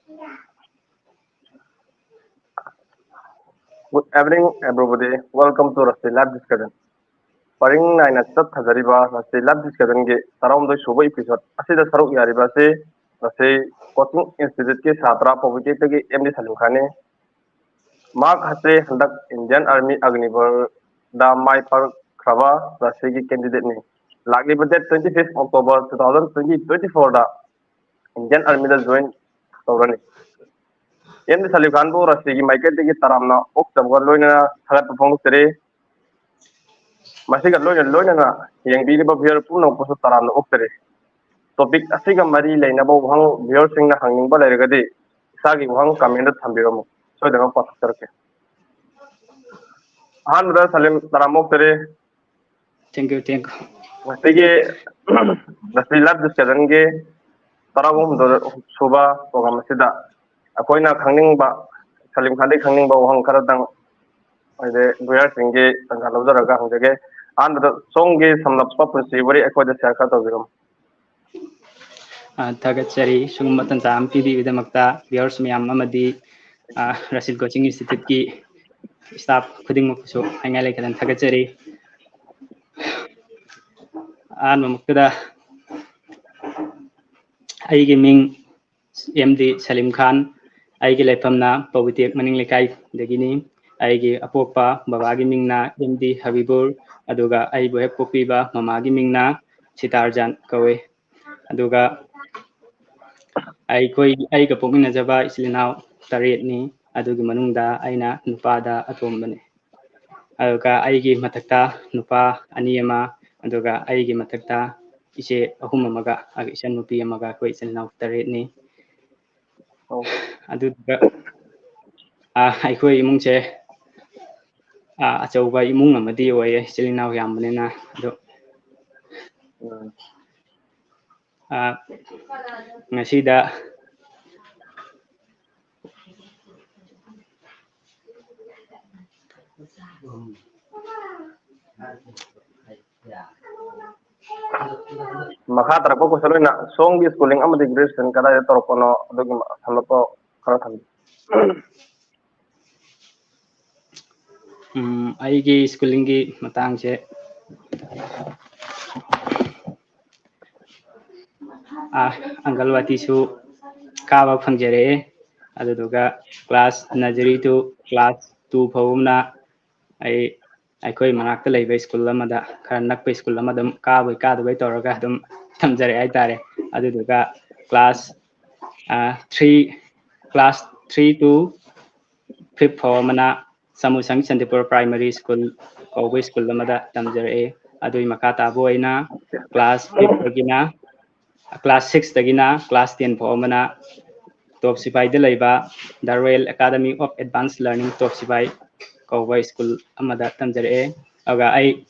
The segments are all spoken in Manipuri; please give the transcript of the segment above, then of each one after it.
Good evening, everybody. Welcome to Rasti Lab Discussion. Paring naina chat thajariba Rasti Lab Discussion ge taramdoi suba episode. Asida saruk yariba se Rasti Coaching Institute ke Satra Public ke MD Salim Khane. Mark hase handak Indian Army Agniveer da Mai Par Krava Rasti ki candidate ni. Lagli budget 25th October 2024 da Indian Army da join tawrani. MD Salim Khan bu Rasti ki Michael ki taramna ok jamgar loina thagat performance tere masiga loina yengbi ba bhiar puno ko taramna ok tere. Topic asiga mari leina ba wang bhiar sing na hangning ba lairagadi sagi wang comment thambiramu. So dama pathtarke. Han da Salim taramok tere. Thank you, thank you. Masige Rasti Lab Discussion ge tarawum do suba program sida akoina khangning ba Salim Khan de khangning ba wang karadang ade bhiar sing ge tanga lawjaraga hangjage an da song ge samlap pa punsi bari akoida share ka tawiram. Thagatsari sugumba tantam pidibidamata viewers miyam amadi Rasil Coaching Institute ki staff khudingmaksu hangai lekhadan thagatsari mamukda aigi ming MD Salim Khan aigi lefamna Pawitek maning lekai dagini aigi apokpa babagi mingna MD Habibur aduga aibu hek pokiba mamagi mingna Sitarjan kawe aduga aiga pokminajaba isilinaw taret ni adugi manungda aina nupada atombane aduga aigi matakta nupa aniyama aduga aigi matakta ise ahum amaga ag isan nupi amaga ko isilinaw taret ni aduga aikoi imungse achauba imung amadi oye isilinaw yambanena ado ngasida Makha tarako ko saloina song gi schooling amadi graduation kada toropono adugi samlapo kara tham. aigi schooling gi matangse Angalwati su kaba phangjare aduga class nursery to class 2 phawumna aikoi manakta leiba school amada khara nakpa school amada kabai kadabai toraga adum thamjare haitare aduga class 3 to 5th phawumna Samusang Santipur Primary School Kobai School amada tamjare adui makata boina class 5 dagina class 6 dagina class 10 phawumna Top Sipai de leiba the Royal Academy of Advanced Learning Top Sipai Kobai School amada tamjare aga ai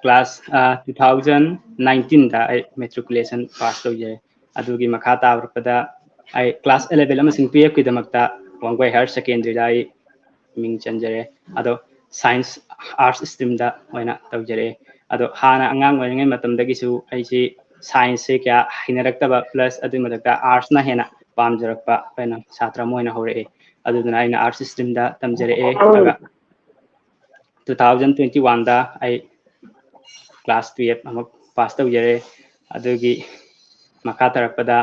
class 2019 da ai matriculation pass loye adugi makhata avrpada ai class 11 amasing PF ki damakta Wangwai Higher Secondary da ai ming chanjare ado science arts stream da oina tawjare ado hana angang oingai matamdagi su aisi science se kya hinarakta plus adu madakta arts na hena pamjarakpa oina satra moina hore aduduna aina arts stream da tamjare aga 2021 da ai class 12 amuk pass tawjare adugi makha tarakpada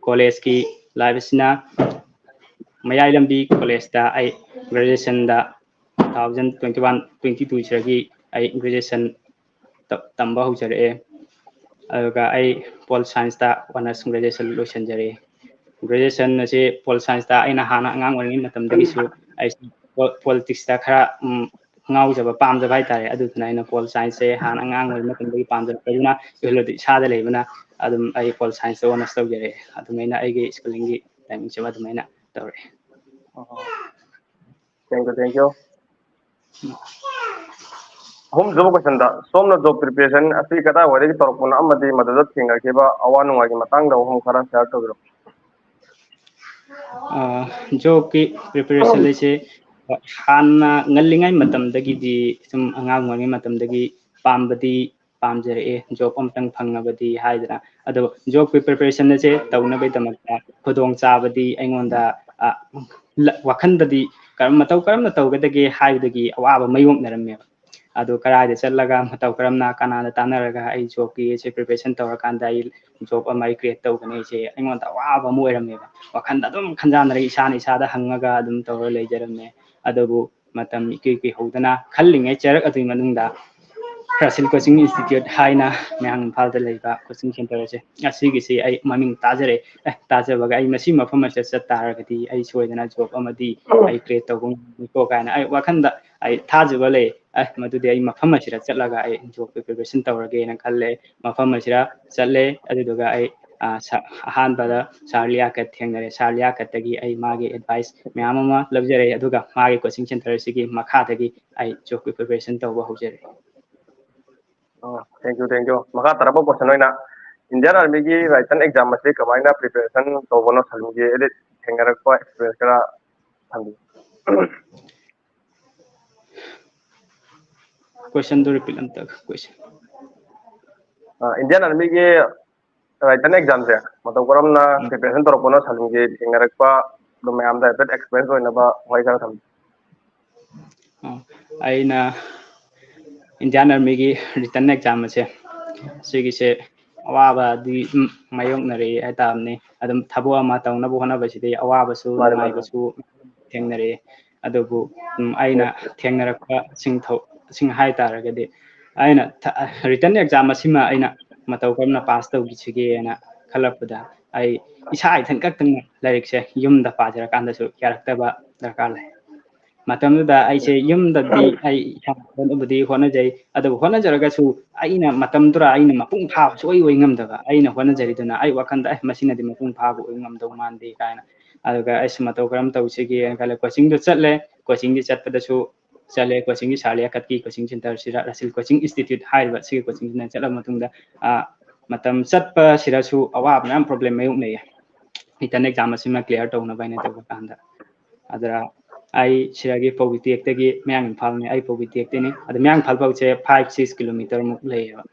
college ki live-sina Mayai Lambi College da ai graduation da 2021-22 siragi ai graduation tamba hujare aduga ai pol science da honors graduation loisanjare graduation ase pol science da aina hana angang oringi matamdagi su ai politics da khara ngaujaba pamjaba haitare aduna aina pol science se hana angang oringi matamdagi pamjaba aduna yolodi sada leibana adum ai pol science da honors tawjare adumaina aigi schooling gi timing chaba adumaina tawre. Thank you. Home job question da somna job preparation asi kada wari torpuna amadi madad thinga keba awanu wagi matang da home khara share tawiro. Job ki preparation lese hana ngalingai matamdagi di sum angang wangi matamdagi pambadi ꯄꯥꯝꯖꯔꯛꯑꯦ ꯖꯣꯕ ꯑꯃꯇꯪ ꯐꯪꯉꯕꯗꯤ ꯍꯥꯏꯗꯅ ꯑꯗꯣ ꯖꯣꯕꯀꯤ ꯄ꯭ꯔꯤꯄꯦꯔꯦꯁꯟ ꯑꯁꯦ ꯇꯧꯅꯕꯒꯤꯗꯃꯛꯇ ꯈꯨꯗꯣꯡꯆꯥꯕꯗꯤ ꯑꯩꯉꯣꯟꯗ ꯋꯥꯈꯟꯗꯗꯤ ꯃꯇꯧ ꯀꯔꯝꯅ ꯇꯧꯒꯗꯒꯦ ꯍꯥꯏꯕꯗꯒꯤ ꯑꯋꯥꯕ ꯃꯥꯌꯣꯛꯅꯔꯝꯃꯦꯕ ꯑꯗꯣ ꯀꯔꯥꯏꯗ ꯆꯠꯂꯒ ꯃꯇꯧ ꯀꯔꯝꯅ ꯀꯅꯥꯗ ꯇꯥꯟꯅꯔꯒ ꯑꯩ ꯖꯣꯕꯀꯤ ꯄ꯭रिꯄꯦꯔꯦꯁꯟ ꯇꯧꯔꯀꯥꯟꯗ ꯑꯩ ꯖꯣꯕ ꯑꯃ ꯑꯩ ꯀ꯭रिꯌꯦꯠ ꯇꯧꯒꯅꯤꯁꯦ ꯑꯩꯉꯣꯟꯗ ꯑꯋꯥꯕ ꯑꯃ ꯑꯣꯏꯔꯝꯃꯦꯕ ꯋꯥꯈꯟꯗ ꯑꯗꯨꯝ ꯈꯟꯖꯥꯟꯅꯔꯒ ꯏꯁꯥꯗ ꯍꯪꯉꯒ ꯑꯗꯨꯝ ꯇꯧꯔ ꯂꯩꯖꯔꯝꯃꯦ ꯑꯗꯨꯕꯨ ꯃꯇꯝ ꯏꯀꯨꯏ ꯀꯨꯏꯍꯧꯗꯅ ꯈꯜꯂꯤꯉꯩ ꯆꯔꯛ ꯑꯗꯨꯒꯤ ꯃꯅꯨꯡꯗ ꯔꯥꯁꯤꯜ ꯀꯣꯆꯤꯡ ꯏꯟꯁꯇꯤꯇ꯭ꯌꯨꯠ ꯍꯥꯏꯅ ꯃꯌꯥꯡ ꯏꯝꯐꯥꯜꯗ ꯂꯩꯕ ꯀꯣꯆꯤꯡ ꯁꯦꯟꯇꯔ ꯑꯁꯦ ꯑꯁꯤꯒꯤꯁꯤ ꯑꯩ ꯃꯃꯤꯡ ꯇꯥꯖꯔꯦ ꯇꯥꯖꯕꯒ ꯑꯩ ꯃꯁꯤ ꯃꯐꯝ ꯑꯁꯤꯗ ꯆꯠ ꯇꯥꯔꯒꯗꯤ ꯑꯩ ꯁꯣꯏꯗꯅ ꯖꯣꯕ ꯑꯃꯗꯤ ꯑꯩ ꯀ꯭रिꯌꯦꯠ ꯇꯧꯕ ꯉꯝꯃꯤꯀꯣ ꯀꯥꯏꯅ ꯑꯩ ꯋꯥꯈꯟꯗ ꯑꯩ ꯊꯥꯖꯕ ꯂꯩ ꯃꯗꯨꯗꯤ ꯑꯩ ꯃꯐꯝ ꯑꯁꯤꯗ ꯆꯠꯂꯒ ꯑꯩ ꯖꯣꯕ ꯄ꯭रिꯄꯦꯔꯦꯁꯟ ꯇꯧꯔꯒꯦꯅ ꯈꯜꯂꯦ ꯃꯐꯝ ꯑꯁꯤꯗ ꯆꯠꯂꯦ ꯑꯗꯨꯗꯨꯒ ꯑꯩ ꯑꯍꯥꯟꯕꯗ ꯁꯥꯔ ꯂꯤꯌꯥꯀꯠ ꯊꯦꯡꯅꯔꯦ ꯁꯥꯔ ꯂꯤꯌꯥꯀꯠꯇꯒꯤ ꯑꯩ ꯃꯥꯒꯤ ꯑꯦꯗꯚꯥꯏꯁ ꯃꯌꯥꯝ ꯑꯃ ꯂꯧꯖꯔꯦ ꯑꯗꯨꯒ ꯃꯥꯒꯤ ꯀꯣꯆꯤꯡ ꯁꯦꯟꯇꯔ ꯑꯁꯤꯒꯤ ꯃꯈꯥꯗꯒꯤ ꯑꯩ ꯖꯣꯕꯀꯤ ꯄ꯭रिꯄꯦꯔꯦꯁꯟ ꯇꯧꯕ ꯍꯧꯖꯔꯦ ꯊꯦꯡꯛ ꯌꯨ ꯃꯈꯥ ꯇꯥꯔꯛꯄ ꯀꯣꯏꯁꯟ ꯑꯣꯏꯅ ꯏꯟꯗꯤꯌꯥꯟ ꯑꯥꯔꯃꯤꯒꯤ ꯔꯥꯏꯇꯟ ꯑꯦꯛꯖꯥꯝ ꯑꯁꯤ ꯀꯃꯥꯏꯅ ꯄ꯭ꯔꯤꯄꯦꯔꯦꯁꯟ ꯇꯧꯕꯅꯣ ꯁꯜꯂꯨꯒꯦ ꯑꯦꯗꯤꯠ ꯊꯦꯡꯅꯔꯛꯄ ꯑꯦꯛꯁꯄꯤꯔꯤꯌꯦꯟꯁ ꯈꯔ ꯊꯝꯕꯤꯌꯨ ꯀꯣꯏꯁꯟꯗꯨ ꯔꯤꯄꯤꯠ ꯑꯝꯇ ꯀꯣꯏꯁꯟ ꯏꯟꯗꯤꯌꯥꯟ ꯑꯥꯔꯃꯤꯒꯤ ꯔꯥꯏꯇꯟ ꯑꯦꯛꯖꯥꯝꯁꯦ ꯃꯇꯧ ꯀꯔꯝꯅ ꯄ꯭ꯔꯤꯄꯦꯔꯦꯁꯟ ꯇꯧꯔꯛꯄꯅꯣ ꯁꯜꯂꯨꯒꯦ ꯊꯦꯡꯅꯔꯛꯄ ꯑꯗꯨ ꯃꯌꯥꯝꯗ ꯍꯥꯏꯐꯦꯠ ꯑꯦꯛꯁꯄꯤꯔꯤꯌꯦꯟꯁ ꯑꯣꯏꯅꯕ ꯋꯥꯍꯩ ꯈꯔ ꯊꯝꯕꯤꯌꯨ ꯑꯩꯅ ꯏꯟꯗꯤꯌꯥꯟ ꯑꯥꯔꯃꯤꯒꯤ ꯔꯤꯇꯟ ꯑꯦꯛꯖꯥꯝ ꯑꯁꯦ ꯁꯤꯒꯤꯁꯦ ꯑꯋꯥꯕꯗꯤ ꯃꯥꯌꯣꯛꯅꯔꯛꯏ ꯍꯥꯏꯇꯥꯕꯅꯤ ꯑꯗꯨꯝ ꯊꯕꯛ ꯑꯃ ꯇꯧꯅꯕ ꯍꯣꯠꯅꯕꯁꯤꯗꯤ ꯑꯋꯥꯕꯁꯨ ꯃꯥꯅꯦ ꯃꯥꯅꯦ ꯅꯨꯡꯉꯥꯏꯕꯁꯨ ꯊꯦꯡꯅꯔꯛꯏ ꯑꯗꯨꯕꯨ ꯑꯩꯅ ꯊꯦꯡꯅꯔꯛꯄꯁꯤꯡ ꯍꯥꯏꯇꯥꯔꯒꯗꯤ ꯑꯩꯅ ꯔꯤꯇꯟ ꯑꯦꯛꯖꯥꯝ ꯑꯁꯤꯃ ꯑꯩꯅ ꯃꯇꯧ ꯀꯔꯝꯅ ꯄꯥꯁ ꯇꯧꯈꯤꯁꯤꯒꯦꯅ ꯈꯜꯂꯛꯄꯗ ꯑꯩ ꯏꯁꯥ ꯏꯊꯟ ꯈꯛꯇꯪꯅ ꯂꯥꯏꯔꯤꯛꯁꯦ ꯌꯨꯝꯗ ꯄꯥꯖꯔꯀꯥꯟꯗꯁꯨ ꯌꯥꯔꯛꯇꯕ ꯗꯔꯀꯥꯔ ꯂꯩ ꯃꯇꯝꯗꯨꯗ ꯑꯩꯁꯦ ꯌꯨꯝꯗꯗꯤ ꯑꯩ ꯏꯁꯥꯕꯨꯗꯤ ꯍꯣꯠꯅꯖꯩ ꯑꯗꯨꯕꯨ ꯍꯣꯠꯅꯖꯔꯒꯁꯨ ꯑꯩꯅ ꯃꯄꯨꯡ ꯐꯥꯕ ꯁꯨꯡꯑꯣꯏ ꯑꯣꯏ ꯉꯝꯗꯕ ꯑꯩꯅ ꯍꯣꯠꯅꯖꯔꯤꯗꯨꯅ ꯑꯩ ꯋꯥꯈꯟꯗ ꯃꯁꯤꯅꯗꯤ ꯃꯄꯨꯡ ꯐꯥꯕ ꯑꯣꯏ ꯉꯝꯗꯧ ꯃꯥꯟꯗꯦ ꯀꯥꯏꯅ ꯑꯗꯨꯒ ꯑꯩꯁꯨ ꯃꯇꯧ ꯀꯔꯝ ꯇꯧꯁꯤꯒꯦꯅ ꯈꯜꯂꯦ ꯀꯣꯆꯤꯡꯗꯨ ꯆꯠꯂꯦ ꯀꯣꯆꯤꯡꯒꯤ ꯆꯠꯄꯗꯁꯨ ꯆꯠꯂꯦ ꯀꯣꯆꯤꯡꯒꯤ ꯁꯥꯔ ꯂꯤꯌꯥꯀꯠꯀꯤ ꯀꯣꯆꯤꯡ ꯁꯦꯟꯇꯔꯁꯤꯗ ꯔꯥꯁꯤꯜ ꯀꯣꯆꯤꯡ ꯏꯟꯁꯇꯤꯇ꯭ꯌꯨꯠ ꯍꯥꯏꯔꯤꯕ ꯁꯤꯒꯤ ꯀꯣꯆꯤꯡꯁꯤꯗ ꯆꯠꯂꯕ ꯃꯇꯨꯡꯗ ꯃꯇꯝ ꯆꯠꯄꯁꯤꯗꯁꯨ ꯑꯋꯥꯕ ꯃꯌꯥꯝ ꯄ꯭ꯔꯣꯕ꯭ꯂꯦꯝ ꯃꯥꯌꯣꯛꯅꯩꯌꯦ ꯔꯤꯇꯟ ꯑꯦꯛꯖꯥꯝ ꯑꯁꯤꯃ ꯀ꯭ꯂꯤꯌꯥꯔ ꯇꯧꯅꯕ ꯍꯥꯏꯅ ꯇꯧꯕ ꯀꯥꯟꯗ ꯑꯗ ꯑꯩ ꯁꯤꯗꯒꯤ ꯄꯧꯕꯤ ꯇꯦꯛꯇꯒꯤ ꯃꯌꯥꯡ ꯏꯝꯐꯥꯜꯅꯤ ꯑꯩ ꯄꯧꯕꯤ ꯇꯦꯛꯇꯩꯅꯤ ꯑꯗꯣ ꯃꯌꯥꯡ ꯏꯝꯐꯥꯜ ꯐꯥꯎꯁꯦ 5-6 ꯀꯤꯂꯣꯃꯤꯇꯔꯃꯨꯛ ꯂꯩꯌꯦꯕ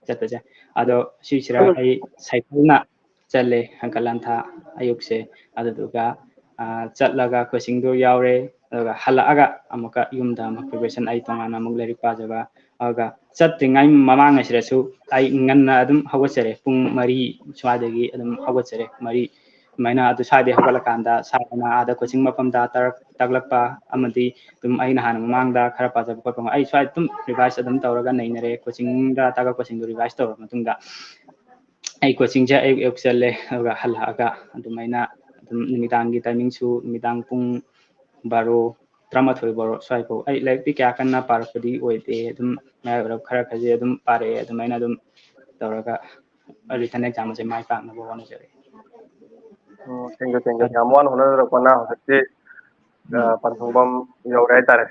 ꯆꯠꯄꯁꯦ ꯑꯗꯣ ꯁꯤꯁꯤꯗ ꯑꯩ ꯁꯥꯏꯀꯜꯅ ꯆꯠꯂꯦ ꯍꯪꯀꯠ ꯂꯥꯟꯊꯥ ꯑꯌꯨꯛꯁꯦ ꯑꯗꯨꯗꯨꯒ ꯆꯠꯂꯒ ꯀꯣꯆꯤꯡꯗꯣ ꯌꯥꯎꯔꯦ ꯑꯗꯨꯒ ꯍꯜꯂꯛꯑꯒ ꯑꯃꯨꯛꯀ ꯌꯨꯝꯗ ꯑꯃꯨꯛ ꯄ꯭ꯔꯤꯄꯦꯔꯦꯁꯟ ꯑꯩ ꯇꯣꯉꯥꯟꯅ ꯑꯃꯨꯛ ꯂꯥꯏꯔꯤꯛ ꯄꯥꯖꯕ ꯑꯗꯨꯒ ꯆꯠꯇ꯭ꯔꯤꯉꯩ ꯃꯃꯥꯡ ꯑꯁꯤꯗꯁꯨ ꯑꯩ ꯉꯟꯅ ꯑꯗꯨꯝ ꯍꯧꯒꯠꯆꯔꯦ ꯄꯨꯡ 4 ꯁ꯭ꯋꯥꯏꯗꯒꯤ ꯑꯗꯨꯝ ꯍꯧꯒꯠꯆꯔꯦ 4 ꯑꯗꯨꯃꯥꯏꯅ ꯑꯗꯨ ꯁ꯭ꯋꯥꯏꯗꯒꯤ ꯍꯧꯒꯠꯂꯀꯥꯟꯗ ꯁꯥꯔꯅ ꯑꯥꯗ ꯀꯣꯆꯤꯡ ꯃꯐꯝꯗ ꯇꯥꯛꯂꯛꯄ ꯑꯃꯗꯤ ꯑꯗꯨꯝ ꯑꯩꯅ ꯍꯥꯟꯅ ꯃꯃꯥꯡꯗ ꯈꯔ ꯄꯥꯖꯕ ꯈꯣꯠꯄ ꯑꯩ ꯁ꯭ꯋꯥꯏꯗ ꯑꯗꯨꯝ ꯔꯤꯚꯥꯏꯁ ꯑꯗꯨꯝ ꯇꯧꯔꯒ ꯅꯩꯅꯔꯦ ꯀꯣꯆꯤꯡꯗ ꯇꯥꯛꯂꯛꯄꯁꯤꯡꯗꯣ ꯔꯤꯚꯥꯏꯁ ꯇꯧꯔꯕ ꯃꯇꯨꯡꯗ ꯑꯩ ꯀꯣꯆꯤꯡꯁꯦ ꯑꯌꯨꯛ ꯆꯠꯂꯦ ꯑꯗꯨꯒ ꯍꯜꯂꯛꯑꯒ ꯑꯗꯨꯃꯥꯏꯅ ꯑꯗꯨꯝ ꯅꯨꯃꯤꯗꯥꯡꯒꯤ ꯇꯥꯏꯃꯤꯡꯁꯨ ꯅꯨꯃꯤꯗꯥꯡ ꯄꯨꯡ 12 ꯁ꯭ꯋꯥꯏꯐꯥꯎ ꯑꯩ ꯂꯥꯏꯔꯤꯛꯇꯤ ꯀꯌꯥ ꯀꯟꯅ ꯄꯥꯔꯛꯄꯗꯤ ꯑꯣꯏꯗꯦ ꯑꯗꯨꯝ ꯃꯌꯥꯏ ꯑꯣꯏꯔꯞ ꯈꯔ ꯈꯔꯁꯦ ꯑꯗꯨꯝ ꯄꯥꯔꯛꯑꯦ ꯑꯗꯨꯃꯥꯏꯅ ꯑꯗꯨꯝ ꯇꯧꯔꯒ ꯔꯤꯇꯟ ꯑꯦꯛꯖꯥꯝ ꯑꯁꯦ ꯃꯥꯏ ꯄꯥꯛꯅꯕ ꯍꯣꯠꯅꯖꯔꯦ ꯊꯦꯡꯛ ꯌꯨ ꯌꯥꯝ ꯋꯥꯅ ꯍꯣꯠꯅꯖꯔꯛꯄꯅ ꯍꯧꯖꯤꯛꯇꯤ ꯄꯟꯊꯨꯡꯐꯝ ꯌꯧꯔꯦ ꯍꯥꯏꯇꯥꯔꯦ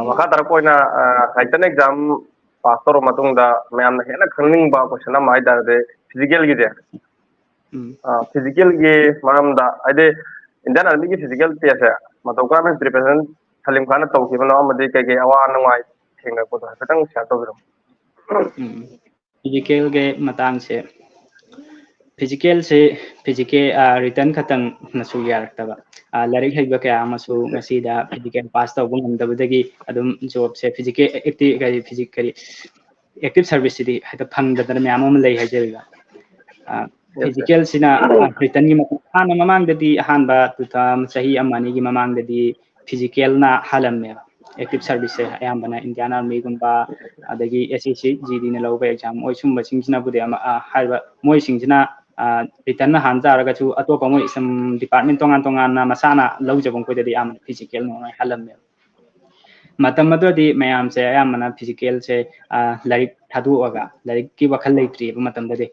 ꯃꯈꯥ ꯇꯥꯔꯛꯄ ꯑꯣꯏꯅ ꯔꯥꯏꯇꯟ ꯑꯦꯛꯖꯥꯝ ꯄꯥꯁ ꯇꯧꯔꯕ ꯃꯇꯨꯡꯗ ꯃꯌꯥꯝꯅ ꯍꯦꯟꯅ ꯈꯪꯅꯤꯡꯕ ꯀꯣꯏꯁꯟ ꯑꯃ ꯍꯥꯏꯇꯥꯔꯗꯤ ꯐꯤꯖꯤꯀꯦꯜꯒꯤꯁꯦ ꯐꯤꯖꯤꯀꯦꯜꯒꯤ ꯃꯔꯝꯗ ꯍꯥꯏꯗꯤ ꯏꯟꯗꯤꯌꯥꯟ ꯑꯥꯔꯃꯤꯒꯤ ꯐꯤꯖꯤꯀꯦꯜ ꯇꯦꯁꯁꯦ ꯃꯇꯧ ꯀꯔꯝꯅ ꯄ꯭ꯔꯤꯄꯦꯔꯦꯁꯟ ꯁꯂꯤꯝ ꯈꯥꯟꯅ ꯇꯧꯈꯤꯕꯅꯣ ꯑꯃꯗꯤ ꯀꯩꯀꯩ ꯑꯋꯥ ꯅꯨꯡꯉꯥꯏ ꯊꯦꯡꯅꯔꯛꯄꯗꯣ ꯍꯥꯏꯐꯦꯠꯇꯪ ꯁꯤꯌꯥꯔ ꯇꯧꯕꯤꯔꯝꯃꯣ ꯐꯤꯖꯤꯀꯦꯜꯒꯤ ꯃꯇꯥꯡꯁꯦ ꯔꯤꯇꯟ ꯈꯛꯇꯪꯅꯁꯨ ꯌꯥꯔꯛꯇꯕ ꯂꯥꯏꯔꯤꯛ ꯍꯩꯕ ꯀꯌా ꯑꯃꯁꯨ ꯉꯁꯤꯗ ꯐꯤꯖꯤꯀꯦꯜ ꯄꯥꯁ ꯇꯧꯕ ꯉꯝꯗꯕꯗꯒꯤ ꯑꯗꯨꯝ ꯖꯣꯕꯁꯦ ꯑꯦꯛꯇꯤꯚ ꯁꯥꯔꯚꯤꯁꯁꯤꯗꯤ ꯍꯦꯛꯇ ꯐꯪꯗꯗꯅ ꯃꯌꯥꯝ ꯑꯃ ꯂꯩ ꯍꯥꯏꯖꯔꯤꯕ ꯌꯦꯁ ꯐꯤꯖꯤꯀꯦꯜꯁꯤꯅ ꯔꯤꯇꯟꯒꯤ ꯍꯥꯟꯅ ꯃꯃꯥꯡꯗꯗꯤ ꯑꯍꯥꯟꯕ ꯆꯍꯤ 1-2ꯒꯤ ꯃꯃꯥꯡꯗꯗꯤ ꯐꯤꯖꯤꯀꯦꯜꯅ ꯍꯥꯜꯂꯝꯃꯦꯕ ꯑꯦꯛꯇꯤꯚ ꯁꯥꯔꯚꯤꯁꯁꯦ ꯑꯌꯥꯝꯕꯅ ꯏꯟꯗꯤꯌꯥꯟ ꯑꯥꯔꯃꯤꯒꯨꯝꯕ ꯑꯗꯒꯤ SSC GDꯅ ꯂꯧꯕ ꯑꯦꯛꯖꯥꯝ ꯃꯣꯏ ꯁꯨꯝꯕꯁꯤꯡꯁꯤꯅꯕꯨꯗꯤ ꯍꯥꯏꯕ ꯃꯣꯏꯁꯤꯡꯁꯤꯅ ꯔꯤꯇꯟꯅ ꯍꯥꯟ ꯇꯥꯔꯒꯁꯨ ꯑꯇꯣꯞꯄ ꯃꯣꯏ ꯗꯤꯄꯥꯔꯠꯃꯦꯟ ꯇꯣꯉꯥꯟ ꯇꯣꯉꯥꯟꯅ ꯃꯁꯥꯅ ꯂꯧꯖꯕ ꯃꯈꯣꯏꯗꯗꯤ ꯌꯥꯝꯅ ꯐꯤꯖꯤꯀꯦꯜ ꯅꯣꯡꯃꯩ ꯍꯜꯂꯝꯃꯦꯕ ꯃꯇꯝ ꯑꯗꯨꯗꯤ ꯃꯌꯥꯝꯁꯦ ꯑꯌꯥꯝꯕꯅ ꯐꯤꯖꯤꯀꯦꯜꯁꯦ ꯂꯥꯏꯔꯤꯛ ꯊꯥꯗꯣꯛꯑꯒ ꯂꯥꯏꯔꯤꯛꯀꯤ ꯋꯥꯈꯜ ꯂꯩꯇ꯭ꯔꯤꯕ ꯃꯇꯝꯗꯗꯤ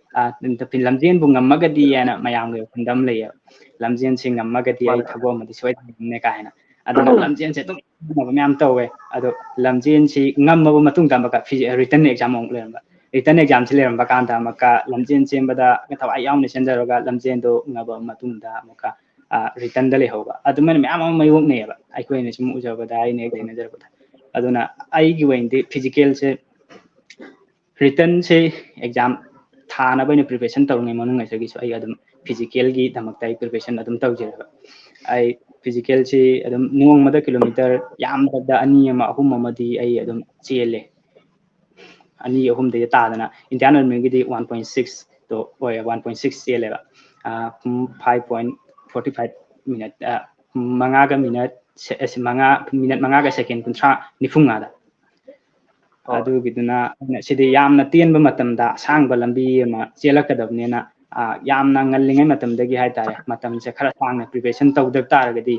ꯂꯝꯖꯦꯟꯕꯨ ꯉꯝꯃꯒꯗꯤ ꯍꯥꯏꯅ ꯃꯌꯥꯝꯒꯤ ꯋꯥꯈꯜꯗ ꯑꯃ ꯂꯩꯌꯦꯕ ꯂꯝꯖꯦꯟꯁꯤ ꯉꯝꯃꯒꯗꯤ ꯑꯩ ꯃꯥꯅꯦ ꯊꯕꯛ ꯑꯃꯗꯤ ꯁꯣꯏꯗꯅ ꯀꯥꯏꯅ ꯑꯗꯨꯅ ꯂꯝꯖꯦꯟꯁꯦ ꯑꯗꯨꯝ ꯃꯌꯥꯝ ꯇꯧꯋꯦ ꯑꯗꯣ ꯂꯝꯖꯦꯟꯁꯤ ꯉꯝꯃꯕ ꯃꯇꯨꯡꯗ ꯑꯃꯨꯛꯀ ꯔꯤꯇꯟ ꯑꯦꯛꯖꯥꯝ ꯑꯃꯨꯛ ꯂꯩꯔꯝꯕ ꯔꯤꯇꯟ ꯑꯦꯛꯖꯥꯝꯁꯤ ꯂꯩꯔꯝꯕ ꯀꯥꯟꯗ ꯑꯃꯨꯛꯀ ꯂꯝꯖꯦꯟ ꯆꯦꯟꯕꯗ ꯊꯋꯥꯏ ꯌꯥꯎꯅ ꯆꯦꯟꯖꯔꯒ ꯂꯝꯖꯦꯟꯗꯣ ꯉꯝꯃꯕ ꯃꯇꯨꯡꯗ ꯑꯃꯨꯛꯀ ꯔꯤꯇꯟꯗ ꯂꯩꯍꯧꯕ ꯑꯗꯨꯃꯥꯏꯅ ꯃꯌꯥꯝ ꯑꯃ ꯃꯥꯌꯣꯛꯅꯩꯌꯦꯕ ꯑꯩꯈꯣꯏꯅ ꯁꯨꯝ ꯎꯖꯕꯗ ꯑꯩꯅ ꯍꯦꯛ ꯊꯦꯡꯅꯖꯔꯛꯄꯗ ꯑꯗꯨꯅ ꯑꯩꯒꯤ ꯑꯣꯏꯅꯗꯤ ꯐꯤꯖꯤꯀꯦꯜꯁꯦ written se exam thana bai preparation tawne manung asagi so ai adum physical gi damakta ai preparation adum tawjira ai physical se adum nong mada kilometer yam da ani ama ahum amadi ai adum chele ani ahum de tadana indian army gi 1.6 to oy 1.6 chele ba 5.45 minute manga ga minute manga ga second kuntra nifunga da adu giduna sidi yamna tienba matamda sangba lambi ma chelakadabnena yamna ngallingai matamdagi haitare matamse khara sangna preparation tawdak taragadi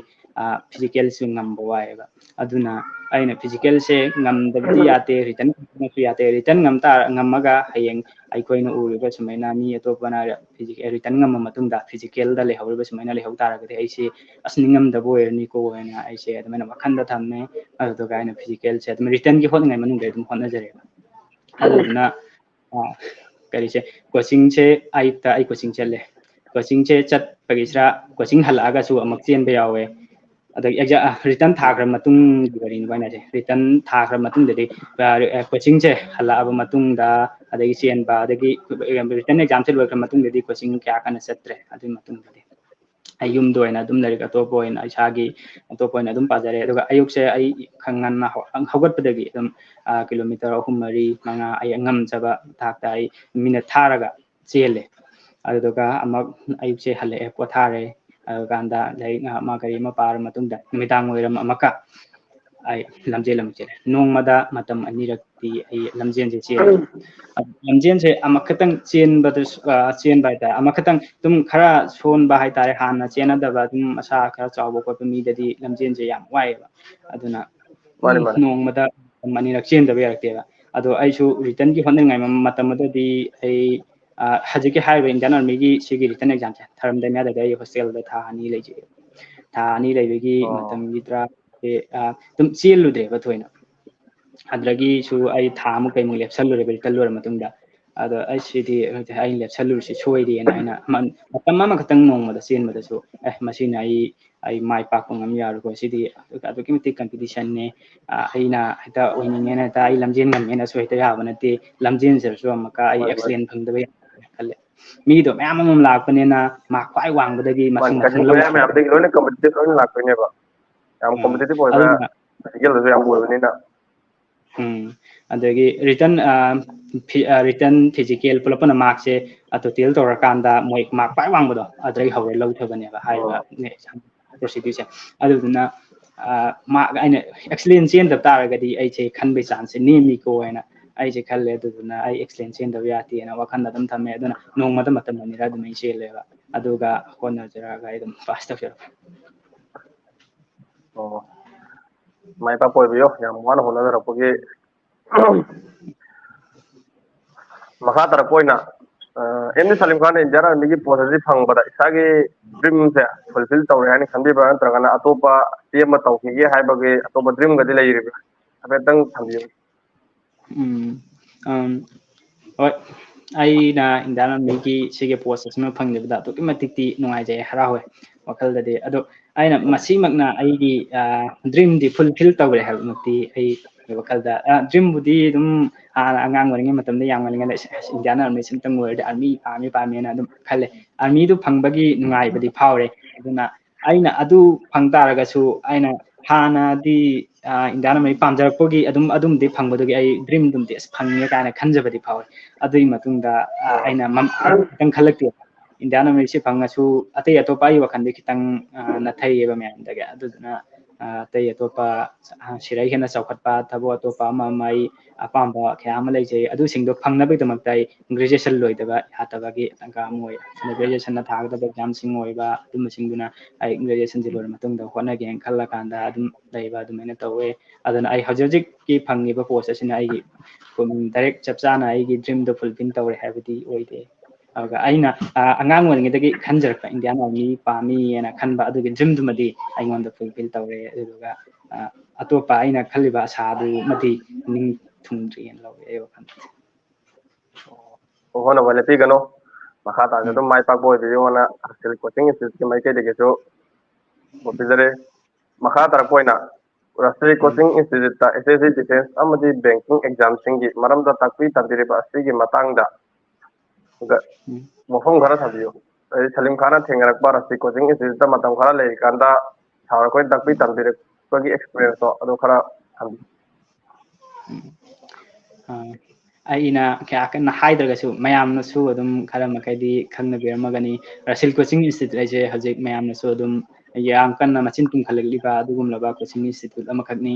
physical swing ngamba waiba aduna aina physical se ngamdabdi yate written su yate written ngamta ngamaga hayeng aikoina uriba sumaina mi atopana physical written ngamma matungda physical da lehawriba sumaina lehaw taragadi aise asningam dabo erni ko ena aise adamana wakhanda thamne adu ga aina physical se adum written gi hotngai manung de dum hotna jare aduna करीसे कोचिंग से आयुक्ता आई कोचिंग चले कोचिंग से चट पगिसरा कोचिंग हलागा सु अमक चेन बे यावे अदग एग्जाम रिटर्न थाग्र मतुंग दिबरिन बाइना जे रिटर्न थाग्र मतुंग दे कोचिंग से हलाबा मतुंग दा अदगी चेन बा अदगी रिटर्न एग्जाम से लोग्र मतुंग दे कोचिंग क्या कन सत्रे अदु मतुंग दे ayum do ina dum lari ka to point aisagi to point adum pajare aduga ayuk se ai khangan na hogat padagi dum kilometer ahum mari manga ai ngam jaba thakta ai minute tharaga chele aduga amak ayuk se hale ko thare ganda lai ma gari ma par matung da midang oiram amaka ai lamje lamje nongmada matam anirakti ai lamjen je chele lamjen se amakatang chen badu chen bai ta amakatang tum khara son ba hai tare hanna chena da ba tum asa khara chawbo ko mi dadi lamjen je yam wai ba aduna Mani mani. nongmada mani rak chen da ba yakte ba ado ai su return ki honen ngai matam da di ai hajiki hai ba indian army gi sigi return exam cha tharam da na da ai hostel da tha ani leje tha ani leibegi matam gi tra tum chelu de ba thoina adragi su ai tha mu kai mu lepsal lore bel kalor matungda ada ai sidi ai lepsal lur si choidi na aina matam ma katang nong ma da sen ma da su masina ai mai pak ngam yar ko sidi adu kimiti competition ne aina hata oini ne na ta ai lamjen ngam ne so hita ya banate lamjen ser so maka ai excellent phangda ba khalle mi do mayam am lakpane na ma kwai wang badagi masang masang Kasi law kaya may abdig lo na competitive lo na lakto niya ba? Ang competitive po ba? Sige lo yung buo nina. adagi return physical pulapana mark se total torakanda moi mark pai wang bodo adagi hawre low thabane ba hai ba procedure aduna mark aina excellent chen da taragadi ai che khanbe chance ni mi ko aina ai che khalle aduna ai excellent chen da yati na wakhanda dam thame aduna nongmada matam ni ra dum ai che leba aduga konna jara ga idum fast of Oh. May pa po biyo. Yung mga hula na rapogi. Makatara po na. Ini salim kan jara migi positive hang bada isagi dream se fulfill tawre hani khandi ba antragana atopa tiema tawkigi hai bage atopa dream gadi lai riba abetang thambiyo hoi aina indana migi sige post asma phangdebda to kimatikti nungai jai harawe wakal dade ado aina masimakna aigi dream di fulfill tawre hal mukti ai wakal da dream budi dum angang waringe matamda yangalinga indana army simtang word army pami na dum khalle army du phangbagi nungai badi phawre aduna aina adu phangtaragasu aina hana di indana mai pamjarakpogi adum di phangbadogi ai dream dum di phangye kana khanjabadi phawre adui matungda aina tang khalakti indiana mai si phangasu atei atopa ai wakhande kitang nathai eba myam daga aduna atei atopa sirai hena chawkhatpa thabo atopa mai apamba khyama leije adu singdo phangnabai damaktai graduation loidaba hatabagi tangka moi graduation na thagda exam sing oiba dum singduna ai graduation ji lor matungda hona gen khalla kanda adum leiba adum ena tawe aduna ai hajajik ki phangiba post asina ai direct chapchana ai gi dream do fulfill tawre habidi oide aga aina angang waringedagi khanjarpa indian army pami ena khanba adugi dream dumadi aingonda fulfill tawre aduga atopa aina khaliba sadu mati ning thumri en lawe ayo khan hona wala pi gano makata ga dum mai pa boy biyo na hostel coaching institute mai ke de geso officer makata ra poina ꯔꯥꯁꯇ꯭ꯔꯤꯌꯥ ꯀꯣꯆꯤꯡ ꯏꯟꯁꯇꯤꯇ꯭ꯌꯨꯠꯇ SSC ꯗꯤꯐꯦꯟꯁ ꯑꯃꯗꯤ ꯕꯦꯡꯀꯤꯡ ꯑꯦꯛꯖꯥꯝꯁꯤꯡꯒꯤ ꯃꯔꯝꯗ ꯇꯥꯛꯄꯤ ꯇꯝꯕꯤꯔꯤꯕ ꯑꯁꯤꯒꯤ ꯃꯇꯥꯡꯗ ꯃꯐꯝ ꯈꯔ ꯊꯝꯕꯤꯌꯨ ꯑꯩ ꯁꯂꯤꯝ ꯈꯥꯟꯅ ꯊꯦꯡꯅꯔꯛꯄ ꯔꯥꯁꯇ꯭ꯔꯤꯌꯥ ꯀꯣꯆꯤꯡ ꯏꯟꯁꯇꯤꯇ꯭ꯌꯨꯠꯇ ꯃꯇꯝ ꯈꯔ ꯂꯩꯔꯤꯀꯥꯟꯗ ꯁꯥꯔ ꯑꯩꯈꯣꯏꯅ ꯇꯥꯛꯄꯤ ꯇꯝꯕꯤꯔꯛꯄꯒꯤ ꯑꯦꯛꯁꯄꯤꯔꯤꯌꯦꯟꯁꯇꯣ ꯑꯗꯨ ꯈꯔ ꯊꯝꯕꯤꯌꯨ ꯑꯩꯅ ꯀꯌꯥ ꯀꯟꯅ ꯍꯥꯏꯗ꯭ꯔꯒꯁꯨ ꯃꯌꯥꯝꯅꯁꯨ ꯑꯗꯨꯝ ꯈꯔ ꯃꯈꯩꯗꯤ ꯈꯪꯅꯕꯤꯔꯝꯃꯒꯅꯤ ꯔꯥꯁꯤꯜ ꯀꯣꯆꯤꯡ ꯏꯟꯁꯇꯤꯇ꯭ꯌꯨꯠ ꯍꯥꯏꯁꯦ ꯍꯧꯖꯤꯛ ꯃꯌꯥꯝꯅꯁꯨ ꯑꯗꯨꯝ ꯌꯥꯝ ꯀꯟꯅ ꯃꯆꯤꯟ ꯇꯨꯝꯈꯠꯂꯛꯂꯤꯕ ꯑꯗꯨꯒꯨꯝꯂꯕ ꯀꯣꯆꯤꯡ ꯏꯟꯁꯇꯤꯇ꯭ꯌꯨꯠ ꯑꯃꯈꯛꯅꯤ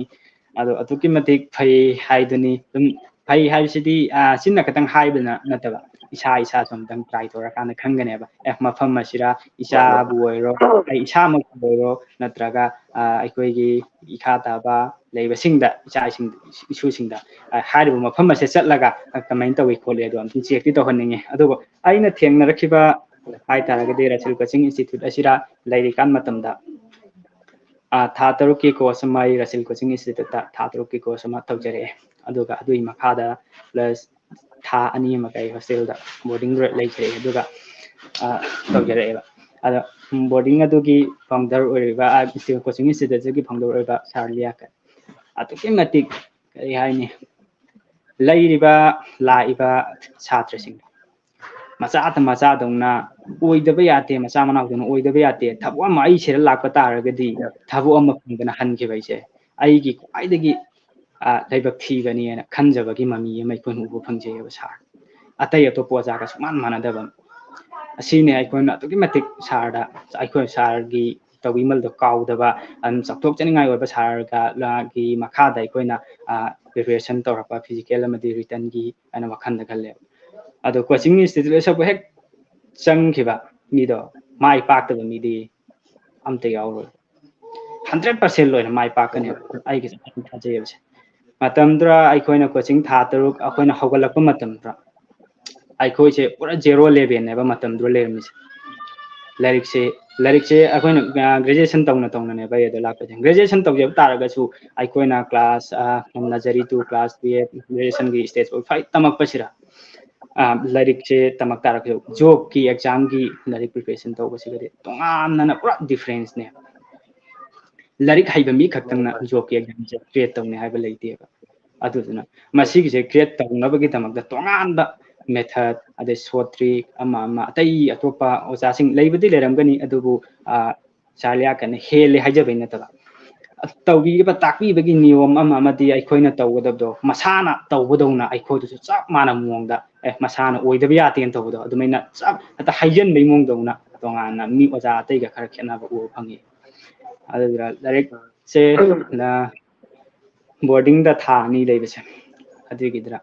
ꯑꯗꯣ ꯑꯗꯨꯛꯀꯤ ꯃꯇꯤꯛ ꯐꯩ ꯍꯥꯏꯗꯨꯅꯤ ꯑꯗꯨꯝ ꯐꯩ ꯍꯥꯏꯕꯁꯤꯗꯤ ꯆꯤꯟꯅ ꯈꯛꯇꯪ ꯍꯥꯏꯕꯅ ꯅꯠꯇꯕ ꯏꯁꯥꯁꯨ ꯑꯝꯇꯪ ꯇ꯭ꯔꯥꯏ ꯇꯧꯔꯀꯥꯟꯗ ꯈꯪꯒꯅꯦꯕ ꯃꯐꯝ ꯑꯁꯤꯔ ꯏꯆꯥꯕꯨ ꯑꯣꯏꯔꯣ ꯑꯩ ꯏꯁꯥꯃꯛꯄꯨ ꯑꯣꯏꯔꯣ ꯅꯠꯇ꯭ꯔꯒ ꯑꯩꯈꯣꯏꯒꯤ ꯏꯈꯥ ꯇꯥꯕ ꯂꯩꯕꯁꯤꯡꯗ ꯏꯁꯨꯁꯤꯡꯗ ꯍꯥꯏꯔꯤꯕ ꯃꯐꯝ ꯑꯁꯦ ꯆꯠꯂꯒ ꯀꯃꯥꯏꯅ ꯇꯧꯏ ꯈꯣꯠꯂꯤ ꯑꯗꯣ ꯑꯝꯇꯪ ꯆꯦꯛꯇꯤ ꯇꯧꯍꯟꯅꯤꯡꯉꯦ ꯑꯗꯨꯕꯨ ꯑꯩꯅ ꯊꯦꯡꯅꯔꯛꯈꯤꯕ ꯍꯥꯏꯇꯥꯔꯒꯗꯤ ꯔꯥꯁꯤꯜ ꯀꯣꯆꯤꯡ ꯏꯟꯁꯇꯤꯇ꯭ꯌꯨꯠ ꯑꯁꯤꯗ ꯂꯩꯔꯤꯀꯥꯟ ꯃꯇꯝꯗ ꯊꯥ 3ꯀꯤ ꯀꯣꯔꯁ ꯑꯃ ꯑꯩ ꯔꯥꯁꯤꯜ ꯀꯣꯆꯤꯡ ꯏꯟꯁꯇꯤꯇ꯭ꯌꯨꯠꯇ ꯊꯥ 3ꯀꯤ ꯀꯣꯔꯁ ꯑꯃ ꯇꯧꯖꯔꯛꯑꯦ ꯑꯗꯨꯒ ꯑꯗꯨꯒꯤ ꯃꯈꯥꯗ ꯄ꯭ꯂꯁ ꯊꯥ 2 ꯑꯃ ꯀꯩ ꯍꯣꯁꯇꯦꯜꯗ ꯕꯣꯔꯗꯤꯡ ꯂꯩꯖꯔꯛꯑꯦ ꯑꯗꯨꯒ ꯇꯧꯖꯔꯛꯑꯦꯕ ꯑꯗꯣ ꯕꯣꯔꯗꯤꯡ ꯑꯗꯨꯒꯤ ꯐꯥꯎꯟꯗꯔ ꯑꯣꯏꯔꯤꯕ ꯀꯣꯆꯤꯡ ꯏꯟꯁꯇꯤꯇ꯭ꯌꯨꯠꯀꯤ ꯐꯥꯎꯟꯗꯔ ꯑꯣꯏꯕ ꯁꯥꯔ ꯂꯤꯌꯥꯀꯠ ꯑꯗꯨꯛꯀꯤ ꯃꯇꯤꯛ ꯀꯔꯤ ꯍꯥꯏꯅꯤ ꯂꯩꯔꯤꯕ ꯂꯥꯛꯏꯕ ꯁꯥꯇ꯭ꯔꯁꯤꯡꯗꯣ ꯃꯆꯥꯗꯧꯅ ꯑꯣꯏꯗꯕ ꯌꯥꯗꯦ ꯃꯆꯥ ꯃꯅꯥꯎꯗꯧꯅ ꯑꯣꯏꯗꯕ ꯌꯥꯗꯦ ꯊꯕꯛ ꯑꯃ ꯑꯩ ꯁꯤꯗ ꯂꯥꯛꯄ ꯇꯥꯔꯒꯗꯤ ꯊꯕꯛ ꯑꯃ ꯐꯪꯗꯅ ꯍꯟꯈꯤꯕ ꯑꯩꯁꯦ ꯑꯩꯒꯤ ꯈ꯭ꯋꯥꯏꯗꯒꯤ ꯂꯥꯏꯕꯛ ꯊꯤꯕꯅꯦꯅ ꯈꯟꯖꯕꯒꯤ ꯃꯃꯤ ꯑꯃ ꯑꯩꯈꯣꯏꯅ ꯎꯕ ꯐꯪꯖꯩꯑꯕ ꯁꯥꯔ ꯑꯇꯩ ꯑꯇꯣꯞꯄ ꯑꯣꯖꯥꯒ ꯁꯨꯛꯃꯥꯟ ꯃꯥꯟꯅꯗꯕ ꯑꯁꯤꯅꯦ ꯑꯩꯈꯣꯏꯅ ꯑꯗꯨꯛꯀꯤ ꯃꯇꯤꯛ ꯁꯥꯔꯗ ꯑꯩꯈꯣꯏ ꯁꯥꯔꯒꯤ ꯇꯧꯕꯤꯃꯜꯗꯣ ꯀꯥꯎꯗꯕ ꯑꯗꯨꯝ ꯆꯥꯎꯊꯣꯛꯆꯅꯤꯡꯉꯥꯏ ꯑꯣꯏꯕ ꯁꯥꯔꯒꯤ ꯃꯈꯥꯗ ꯑꯩꯈꯣꯏꯅ ꯄ꯭ꯔꯤꯄꯦꯔꯦꯁꯟ ꯇꯧꯔꯛꯄ ꯐꯤꯖꯤꯀꯦꯜ ꯑꯃꯗꯤ ꯔꯤꯇꯟꯒꯤ ꯑꯩꯅ ꯋꯥꯈꯜꯗ ꯈꯜꯂꯦꯕ ꯑꯗꯣ ꯀꯣꯆꯤꯡ ꯏꯟꯁꯇꯤꯇ꯭ꯌꯨꯠ ꯑꯁꯤꯕꯨ ꯍꯦꯛ ꯆꯪꯈꯤꯕ ꯃꯤꯗꯣ ꯃꯥꯏ ꯄꯥꯛꯇꯕ ꯃꯤꯗꯤ ꯑꯝꯇ ꯌꯥꯎꯔꯣꯏ 100% ꯂꯣꯏꯅ ꯃꯥꯏ ꯄꯥꯛꯀꯅꯦꯕ ꯑꯩꯒꯤ ꯊꯥꯖꯩꯕꯁꯦ ꯃꯇꯝꯗꯨꯗ ꯑꯩꯈꯣꯏꯅ ꯀꯣꯆꯤꯡ ꯊꯥ 3 ꯑꯩꯈꯣꯏꯅ ꯍꯧꯒꯠꯂꯛꯄ ꯃꯇꯝꯗ ꯑꯩꯈꯣꯏꯁꯦ ꯄꯨꯔꯥ 0 ꯂꯦꯚꯦꯜꯅꯦꯕ ꯃꯇꯝꯗꯨꯗ ꯂꯩꯔꯝꯃꯤꯁꯦ ꯂꯥꯏꯔꯤꯛꯁꯦ ꯑꯩꯈꯣꯏꯅ ꯒ꯭ꯔꯦꯖꯨꯑꯦꯁꯟ ꯇꯧꯅꯅꯦꯕ ꯑꯩ ꯑꯗ ꯂꯥꯛꯄꯁꯦ ꯒ꯭ꯔꯦꯖꯨꯑꯦꯁꯟ ꯇꯧꯖꯕ ꯇꯥꯔꯒꯁꯨ ꯑꯩꯈꯣꯏꯅ ꯀ꯭ꯂꯥꯁ ꯅꯖꯔꯤ ꯇꯨ ꯀ꯭ꯂꯥꯁ 12 ꯒ꯭ꯔꯦꯖꯨꯑꯦꯁꯟꯒꯤ ꯁ꯭ꯇꯦꯖ ꯐꯥꯎ ꯇꯝꯃꯛꯄꯁꯤꯗ ꯂꯥꯏꯔꯤꯛꯁꯦ ꯇꯝꯃꯛ ꯇꯥꯔꯒꯁꯨ ꯖꯣꯕꯀꯤ ꯑꯦꯛꯖꯥꯝꯒꯤ ꯂꯥꯏꯔꯤꯛ ꯄ꯭ꯔꯤꯄꯦꯔꯦꯁꯟ ꯇꯧꯕꯁꯤꯒꯗꯤ ꯇꯣꯉꯥꯟꯅ ꯄꯨꯔꯥ ꯗꯤꯐ꯭ꯔꯦꯟꯁꯅꯦ ꯂꯥꯏꯔꯤꯛ ꯍꯩꯕ ꯃꯤ ꯈꯛꯇꯪꯅ ꯖꯣꯕꯀꯤ ꯑꯦꯛꯖꯥꯝꯁꯦ ꯀ꯭ꯔꯤꯌꯦꯠ ꯇꯧꯅꯤ ꯍꯥꯏꯕ ꯂꯩꯇꯦꯕ ꯑꯗꯨꯗꯨꯅ ꯃꯁꯤꯒꯤꯁꯦ ꯀ꯭ꯔꯤꯌꯦꯠ ꯇꯧꯅꯕꯒꯤꯗꯃꯛꯇ ꯇꯣꯉꯥꯟꯕ ꯃꯦꯊꯠ ꯑꯗꯩ ꯁꯣꯔꯠ ꯇ꯭ꯔꯤꯛ ꯑꯃ ꯑꯇꯩ ꯑꯇꯣꯞꯄ ꯑꯣꯖꯥꯁꯤꯡ ꯂꯩꯕꯗꯤ ꯂꯩꯔꯝꯒꯅꯤ ꯑꯗꯨꯕꯨ ꯁꯥꯔ ꯂꯤꯌꯥꯀꯠꯅ ꯍꯦꯜꯂꯦ ꯍꯥꯏꯖꯕꯩ ꯅꯠꯇꯕ ꯇꯧꯕꯤꯔꯤꯕ ꯇꯥꯛꯄꯤꯕꯒꯤ ꯅꯤꯌꯣꯝ ꯑꯃꯗꯤ ꯑꯩꯈꯣꯏꯅ ꯇꯧꯒꯗꯕꯗꯣ ꯃꯁꯥꯅ ꯇꯧꯕꯗꯧꯅ ꯑꯩꯈꯣꯏꯗꯁꯨ ꯆꯞ ꯃꯥꯟꯅꯕ ꯃꯑꯣꯡꯗ ꯃꯁꯥꯅ ꯑꯣꯏꯗꯕ ꯌꯥꯗꯦꯅ ꯇꯧꯕꯗꯣ ꯑꯗꯨꯃꯥꯏꯅ ꯆꯞ ꯍꯦꯛꯇ ꯍꯩꯖꯤꯟꯕꯒꯤ ꯃꯑꯣꯡꯗꯧꯅ ꯇꯣꯉꯥꯟꯅ ꯃꯤ ꯑꯣꯖꯥ ꯑꯇꯩꯒ ꯈꯔ ꯈꯦꯠꯅꯕ ꯎꯕ ꯐꯪꯉꯤ ꯑꯗꯨꯒ ꯂꯥꯏꯔꯤꯛꯁꯦ ꯕꯣꯔꯗꯤꯡꯗ ꯊꯥ 2 ꯂꯩꯕꯁꯦ ꯑꯗꯨꯒꯤꯗꯨꯗ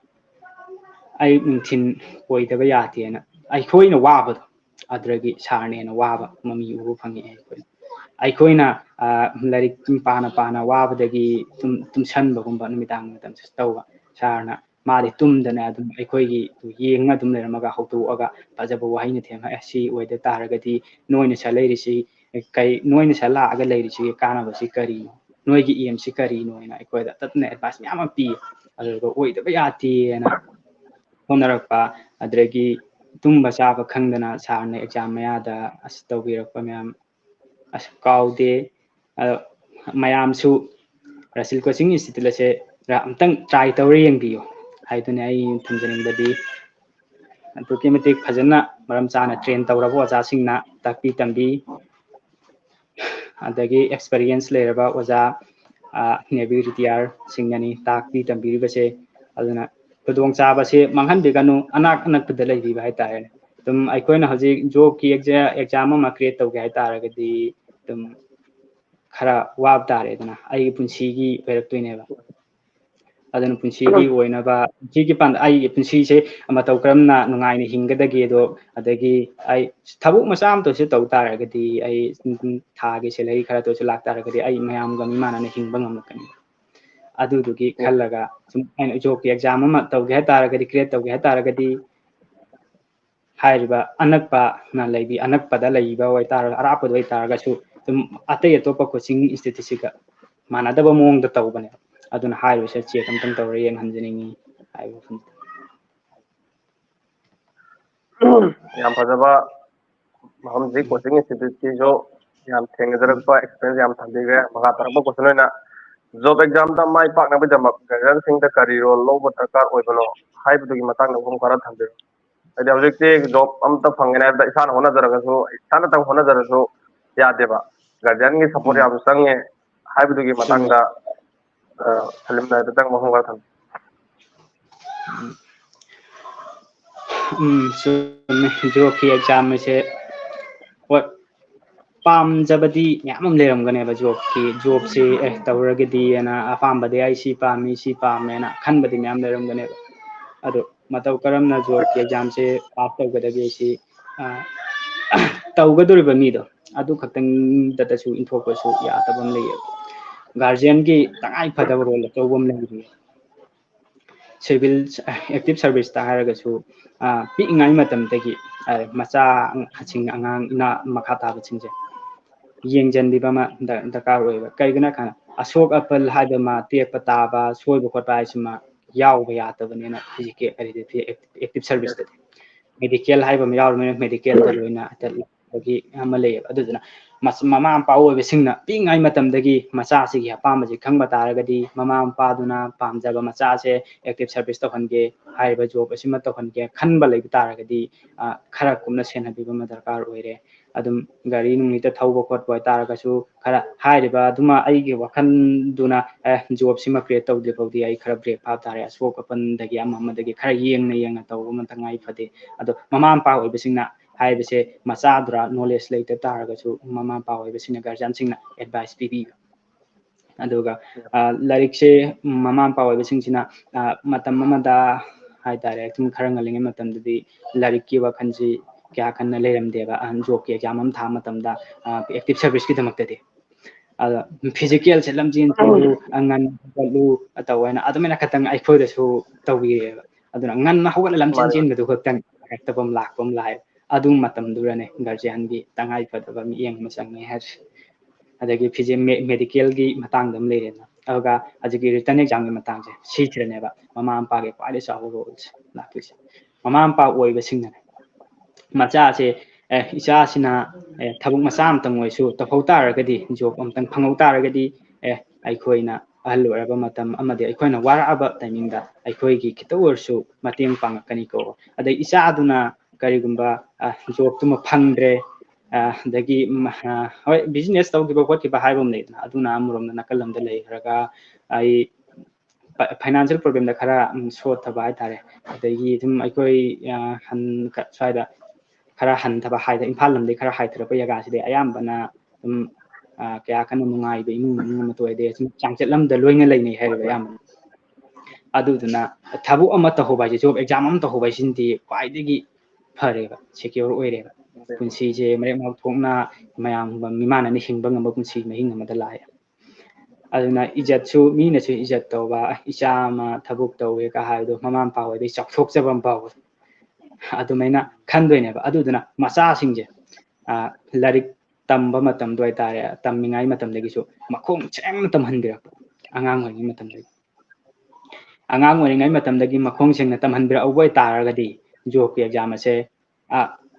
ꯑꯌꯨꯛ ꯅꯨꯡꯊꯤꯟ ꯑꯣꯏꯗꯕ ꯌꯥꯗꯦꯅ ꯑꯩꯈꯣꯏꯅ ꯋꯥꯕꯗꯣ ꯑꯗꯨꯗꯒꯤ ꯁꯥꯔꯅ ꯍꯦꯟꯅ ꯋꯥꯕ ꯃꯃꯤ ꯎꯕ ꯐꯪꯉꯛꯑꯦ ꯑꯩꯈꯣꯏꯅ ꯂꯥꯏꯔꯤꯛ ꯄꯥꯅ ꯋꯥꯕꯗꯒꯤ ꯇꯨꯝꯁꯟꯕꯒꯨꯝꯕ ꯅꯨꯃꯤꯗꯥꯡ ꯃꯇꯝꯁꯤ ꯇꯧꯕ ꯁꯥꯔꯅ ꯃꯥꯗꯤ ꯇꯨꯝꯗꯅ ꯑꯗꯨꯝ ꯑꯩꯈꯣꯏꯒꯤ ꯌꯦꯡꯉ ꯑꯗꯨꯝ ꯂꯩꯔꯝꯃꯒ ꯍꯧꯗꯣꯛꯑꯒ ꯐꯖꯕ ꯋꯥꯍꯩꯅ ꯊꯦꯝꯃ ꯁꯤ ꯑꯣꯏꯗ ꯇꯥꯔꯒꯗꯤ ꯅꯣꯏꯅ ꯁꯤꯗ ꯂꯩꯔꯤꯁꯤ ꯅꯣꯏꯅ ꯁꯤꯗ ꯂꯥꯛꯑꯒ ꯂꯩꯔꯤꯁꯤꯒꯤ ꯀꯥꯟꯅꯕꯁꯤ ꯀꯔꯤꯅꯣ ꯅꯣꯏꯒꯤ ꯑꯦꯝꯁꯤ ꯀꯔꯤꯅꯣ ꯍꯥꯏꯅ ꯑꯩꯈꯣꯏꯗ ꯇꯠꯅ ꯑꯦꯗꯚꯥꯏꯁ ꯃꯌꯥꯝ ꯑꯃ ꯄꯤꯌꯦ ꯑꯗꯨꯒ ꯑꯣꯏꯗꯕ ꯌꯥꯗꯦꯅ ꯍꯣꯠꯅꯔꯛꯄ ꯑꯗꯨꯗꯒꯤ ꯇꯨꯝꯕ ꯆꯥꯕ ꯈꯪꯗꯅ ꯁꯥꯔꯅ ꯑꯦꯛꯖꯥꯝ ꯃꯌꯥꯗ ꯇꯧꯕꯤꯔꯛꯄ ꯃꯌꯥꯝ ꯀꯥꯎꯗꯦ ꯑꯗꯣ ꯃꯌꯥꯝꯁꯨ ꯔꯥꯁꯤꯜ ꯀꯣꯆꯤꯡ ꯏꯟꯁꯇꯤꯇ꯭ꯌꯨꯠ ꯑꯁꯦ ꯑꯝꯇꯪ ꯇ꯭ꯔꯥꯏ ꯇꯧꯔ ꯌꯦꯡꯕꯤꯌꯨ ꯍꯥꯏꯗꯨꯅ ꯑꯩ ꯊꯝꯖꯅꯤꯡꯕꯗꯤ ꯑꯗꯨꯛꯀꯤ ꯃꯇꯤꯛ ꯐꯖꯅ ꯃꯔꯝ ꯆꯥꯅ ꯇ꯭ꯔꯦꯟ ꯇꯧꯔꯕ ꯑꯣꯖꯥꯁꯤꯡꯅ ꯇꯥꯛꯄꯤ ꯇꯝꯕꯤ ꯑꯗꯒꯤ ꯑꯦꯛꯁꯄꯔꯤꯌꯦꯟꯁ ꯂꯩꯔꯕ ꯑꯣꯖꯥ ꯅꯦꯚꯤ ꯔꯤꯇꯤꯌꯥꯔꯁꯤꯡꯅꯅꯤ ꯇꯥꯛꯄꯤ ꯇꯝꯕꯤꯔꯤꯕꯁꯦ ꯑꯗꯨꯅ ꯈꯨꯗꯣꯡꯆꯥꯕꯁꯦ ꯃꯥꯡꯍꯟꯕꯤꯒꯅꯨ ꯑꯅꯛꯄꯗ ꯂꯩꯕꯤꯕ ꯍꯥꯏꯇꯥꯔꯦꯅꯦ ꯑꯗꯨꯝ ꯑꯩꯈꯣꯏꯅ ꯍꯧꯖꯤꯛ ꯖꯣꯕꯀꯤ ꯑꯦꯛꯖꯥꯝ ꯑꯃ ꯀ꯭ꯔꯤꯌꯦꯠ ꯇꯧꯒꯦ ꯍꯥꯏꯇꯥꯔꯒꯗꯤ ꯑꯗꯨꯝ ꯈꯔ ꯋꯥꯕ ꯇꯥꯔꯦꯗꯅ ꯑꯩꯒꯤ ꯄꯨꯟꯁꯤꯒꯤ ꯑꯣꯏꯔꯛꯇꯣꯏꯅꯦꯕ ꯑꯗꯨꯅ ꯄꯨꯟꯁꯤꯒꯤ ꯑꯣꯏꯅꯕ ꯑꯩꯒꯤ ꯄꯨꯟꯁꯤꯁꯦ ꯃꯇꯧ ꯀꯔꯝꯅ ꯅꯨꯡꯉꯥꯏꯅ ꯍꯤꯡꯒꯗꯒꯦꯗꯣ ꯑꯗꯒꯤ ꯑꯩ ꯊꯕꯛ ꯃꯆꯥ ꯑꯃꯇꯁꯨ ꯇꯧ ꯇꯥꯔꯒꯗꯤ ꯑꯩ ꯊꯥꯒꯤ ꯁꯦꯂꯔꯤ ꯈꯔꯇꯁꯨ ꯂꯥꯛꯇꯥꯔꯒꯗꯤ ꯑꯩ ꯃꯌꯥꯝꯒ ꯃꯤꯃꯥꯟꯅꯅ ꯍꯤꯡꯕ ꯉꯝꯂꯛꯀꯅꯤ ꯑꯗꯨꯗꯨꯒꯤ ꯈꯜꯂꯒ ꯁꯨꯝ ꯑꯩꯅ ꯖꯣꯕꯀꯤ ꯑꯦꯛꯖꯥꯝ ꯑꯃ ꯇꯧꯒꯦ ꯍꯥꯏꯇꯥꯔꯒꯗꯤ ꯀ꯭ꯔꯤꯌꯦꯠ ꯇꯧꯒꯦ ꯍꯥꯏꯇꯥꯔꯒꯗꯤ ꯍꯥꯏꯔꯤꯕ ꯑꯅꯛꯄꯗ ꯂꯩꯕ ꯑꯣꯏꯇꯥꯔꯒ ꯑꯔꯥꯞꯄꯗ ꯑꯣꯏꯇꯥꯔꯒꯁꯨ ꯑꯗꯨꯝ ꯑꯇꯩ ꯑꯇꯣꯞꯄ ꯀꯣꯆꯤꯡ ꯏꯟꯁꯇꯤꯇ꯭ꯌꯨꯠꯁꯤꯒ ꯃꯥꯟꯅꯗꯕ ꯃꯑꯣꯡꯗ ꯇꯧꯕꯅꯦ ꯑꯗꯨꯅ ꯍꯥꯏꯔꯤꯕꯁꯦ ꯆꯦꯛ ꯑꯝꯇꯪ ꯇꯧꯔ ꯌꯦꯡꯍꯟꯖꯅꯤꯡꯉꯤ ꯍꯥꯏꯕ ꯋꯥꯐꯝꯁꯦ ꯌꯥꯝ ꯐꯖꯕ ꯃꯐꯝꯁꯤ ꯀꯣꯆꯤꯡ ꯏꯟꯁꯇꯤꯇ꯭ꯌꯨꯠꯀꯤꯁꯨ ꯌꯥꯝ ꯊꯦꯡꯅꯖꯔꯛꯄ ꯑꯦꯛꯁꯄꯤꯔꯤꯌꯦꯟꯁ ꯌꯥꯝ ꯊꯝꯕꯤꯈ꯭ꯔꯦ ꯃꯈꯥ ꯇꯥꯔꯛꯄ ꯀꯣꯏꯁꯟ ꯑꯣꯏꯅ ꯖꯣꯕ ꯑꯦꯛꯖꯥꯝꯗ ꯃꯥꯏ ꯄꯥꯛꯅꯕꯒꯤꯗꯃꯛ ꯒꯥꯔꯖꯤꯌꯟꯁꯤꯡꯗ ꯀꯔꯤ ꯔꯣꯜ ꯂꯧꯕ ꯗꯔꯀꯥꯔ ꯑꯣꯏꯕꯅꯣ ꯍꯥꯏꯕꯗꯨꯒꯤ ꯃꯇꯥꯡꯗ ꯋꯥꯐꯝ ꯈꯔ ꯊꯝꯕꯤꯌꯨ ꯍꯥꯏꯗꯤ ꯍꯧꯖꯤꯛꯇꯤ ꯖꯣꯕ ꯑꯃꯇ ꯐꯪꯒꯦ ꯍꯥꯏꯕꯗ ꯏꯁꯥꯅ ꯍꯣꯠꯅꯖꯔꯒꯁꯨ ꯏꯁꯥꯅꯇꯪ ꯍꯣꯠꯅꯖꯔꯁꯨ ꯌꯥꯗꯦꯕ ꯒꯥꯔꯖꯤꯌꯟꯒꯤ ꯁꯄꯣꯔꯠ ꯌꯥꯝ ꯆꯪꯉꯦ ꯍꯥꯏꯕꯗꯨꯒꯤ ꯆꯨꯝꯃꯦ ꯃꯇꯥꯡꯗ ꯁꯂꯤꯝꯅ ꯍꯥꯏꯐꯦꯠꯇꯪ ꯋꯥꯐꯝ ꯈꯔ ꯊꯝꯕꯤꯌꯨ चुम्मे जॉबकी एग्जाम से होय पामजबदी मयाम अम लेरमगनेबा जॉब से तौरगदी एना अपामबदे आई सी पामेना खनबदी मयाम लेरमगनेबा अदो मतौ करमना जॉब की एग्जाम से पास तौगदगे सी तौगदोरिबा मीदो अदु खतंग दतसु इंथोकसु यातबम लेये गार्जियन की तंगाई फदब रोल तौबम लेये सिविल एक्टिव सर्विस ता हारगसु पिंगाई मतमदगी मचा हचिंग अंगांग इना मखा ताबा सिंजे येंजनदिबा मा दरकार होइबा कइगना खाना अशोक अपल हाइबमा टेकपा ताबा सोइबा खोटबा हाइसिमा यावबा यातबनेना फिजिकल एक्टिव सर्विस ता मेडिकल हाइबमा यावरमे मेडिकल दा लोइना तलगी अमा लेय अदुदना ममा मपा ओइबसिंगना पिंगाई मतमदगी मचासिगी अपामबजी खंगबा तारगदी ममा मपादुना पामजबा मचासे एक्टिव सर्विस तौहनगे हाइबा जॉब असिमा तौहनगे खनबा लेबा तारगदी खरा कुमना सेनबीबा दरकार ओइरे अदुम गाड़ी नुंगिता थौबा खोटबा तारगसु खरा हाइरिबा अदुमा आइगे वखनदुना जॉब सिमा क्रिएट तौदे फौदी आई खरा ब्रेक फा तारे अशोक अपनदगी अममदगी खरा येंगना तौबा मतंगाई फदे अदो ममा मपा ओइबसिंगना हाइबसे मचादुरा नॉलेज लेते तारगसु ममा मपा ओइबसिंगना गार्जियन एडवाइस पीबी अदुगा लाइरिक से ममा मपा ओइबसिंगसिना मतम अमदा हाइतारे तुम खरा ngalingay matamdadi लाइरिक की वखनसी क्या खन्ना लेरमदेबा जॉब की एग्जाम हम था मतमदा एक्टिव सर्विस की दमकतदे फिजिकल से लमजिन चेलु अंगन हगलु अतवैना अदमेना खतंग आइखोदसु तौबीरेबा अदुना ngन हगल लमजिन ꯃꯥꯅꯤ चेनबदु खतंग हेक्तबम लाकबम लाय अदुम मतमदुरने गार्जियन की तंगाई फदबा मियंग मचंगे है अदगी फिजे मेडिकल की मतंगदम लेरेना अगा अजगी रिटर्न एग्जाम की मतंगसे सीथ्रनेबा ममा मपा के क्वाले चाव रोल्स लाक्तिसे ममा मपा ओइबसिंगने मचा से इचासिना थबुक मचा अमतंग ओइसु तफौ तारगदी जॉब अमतंग फंगौ तारगदी अइखोइना अहल ओइरबा मतम अमदे अइखोइना वारअबा टाइमिंगदा अइखोइगी खिता ओरसु मतेंग पांगकनिको अदै इचादुना करिगुंबा जॉब तुम फंगद्रे दगी होय बिजनेस तौगिबा खोटिबा हाइबम लेदना अदुना अमरोमना नकलमदा लेखरगा आई फाइनेंशियल प्रॉब्लम दा खरा सोथबा हाइतारे अदगी तुम अइखोइ हन स्वाइदा खरा हनथबा हाइदा इम्फाल लमदे खरा हाइथरपा यगासिदे अयामबना तुम क्या कन नुंगाइबे इमुंग मनुंग मतोइदे चांगचेलमदा लोइना लेनै हाइरबा यामबना अदुदुना थबु अमा तहोबा जॉब एग्जाम अमा तहोबा सिंदी क्वाइदगी फरेबा सिक्योर ओइरेबा पुंसीजे मरे माउथोकना मयाम मिमाननि हिंबा ngamba पुंसी महिंग अमदा लाय अदुना इज्जतसु मीनसु इज्जत तौबा इचामा थबुक तौवे का हाइदो ममा मपा होइदे चौथोकचबम पाव अदुमैना खंदोइनेबा अदुदुना मचासिंजे लाइरिक तंबा मतम दोय तारे तमिंगाई मतमदगिसु मखोंग चेंगना तमहनबिरक अंगांग ओइङै मतमदगी अंगांग ओइङै मतमदगी मखोंग सेंगना तमहनबिरक औबोय तारगदी जॉब की एग्जाम असे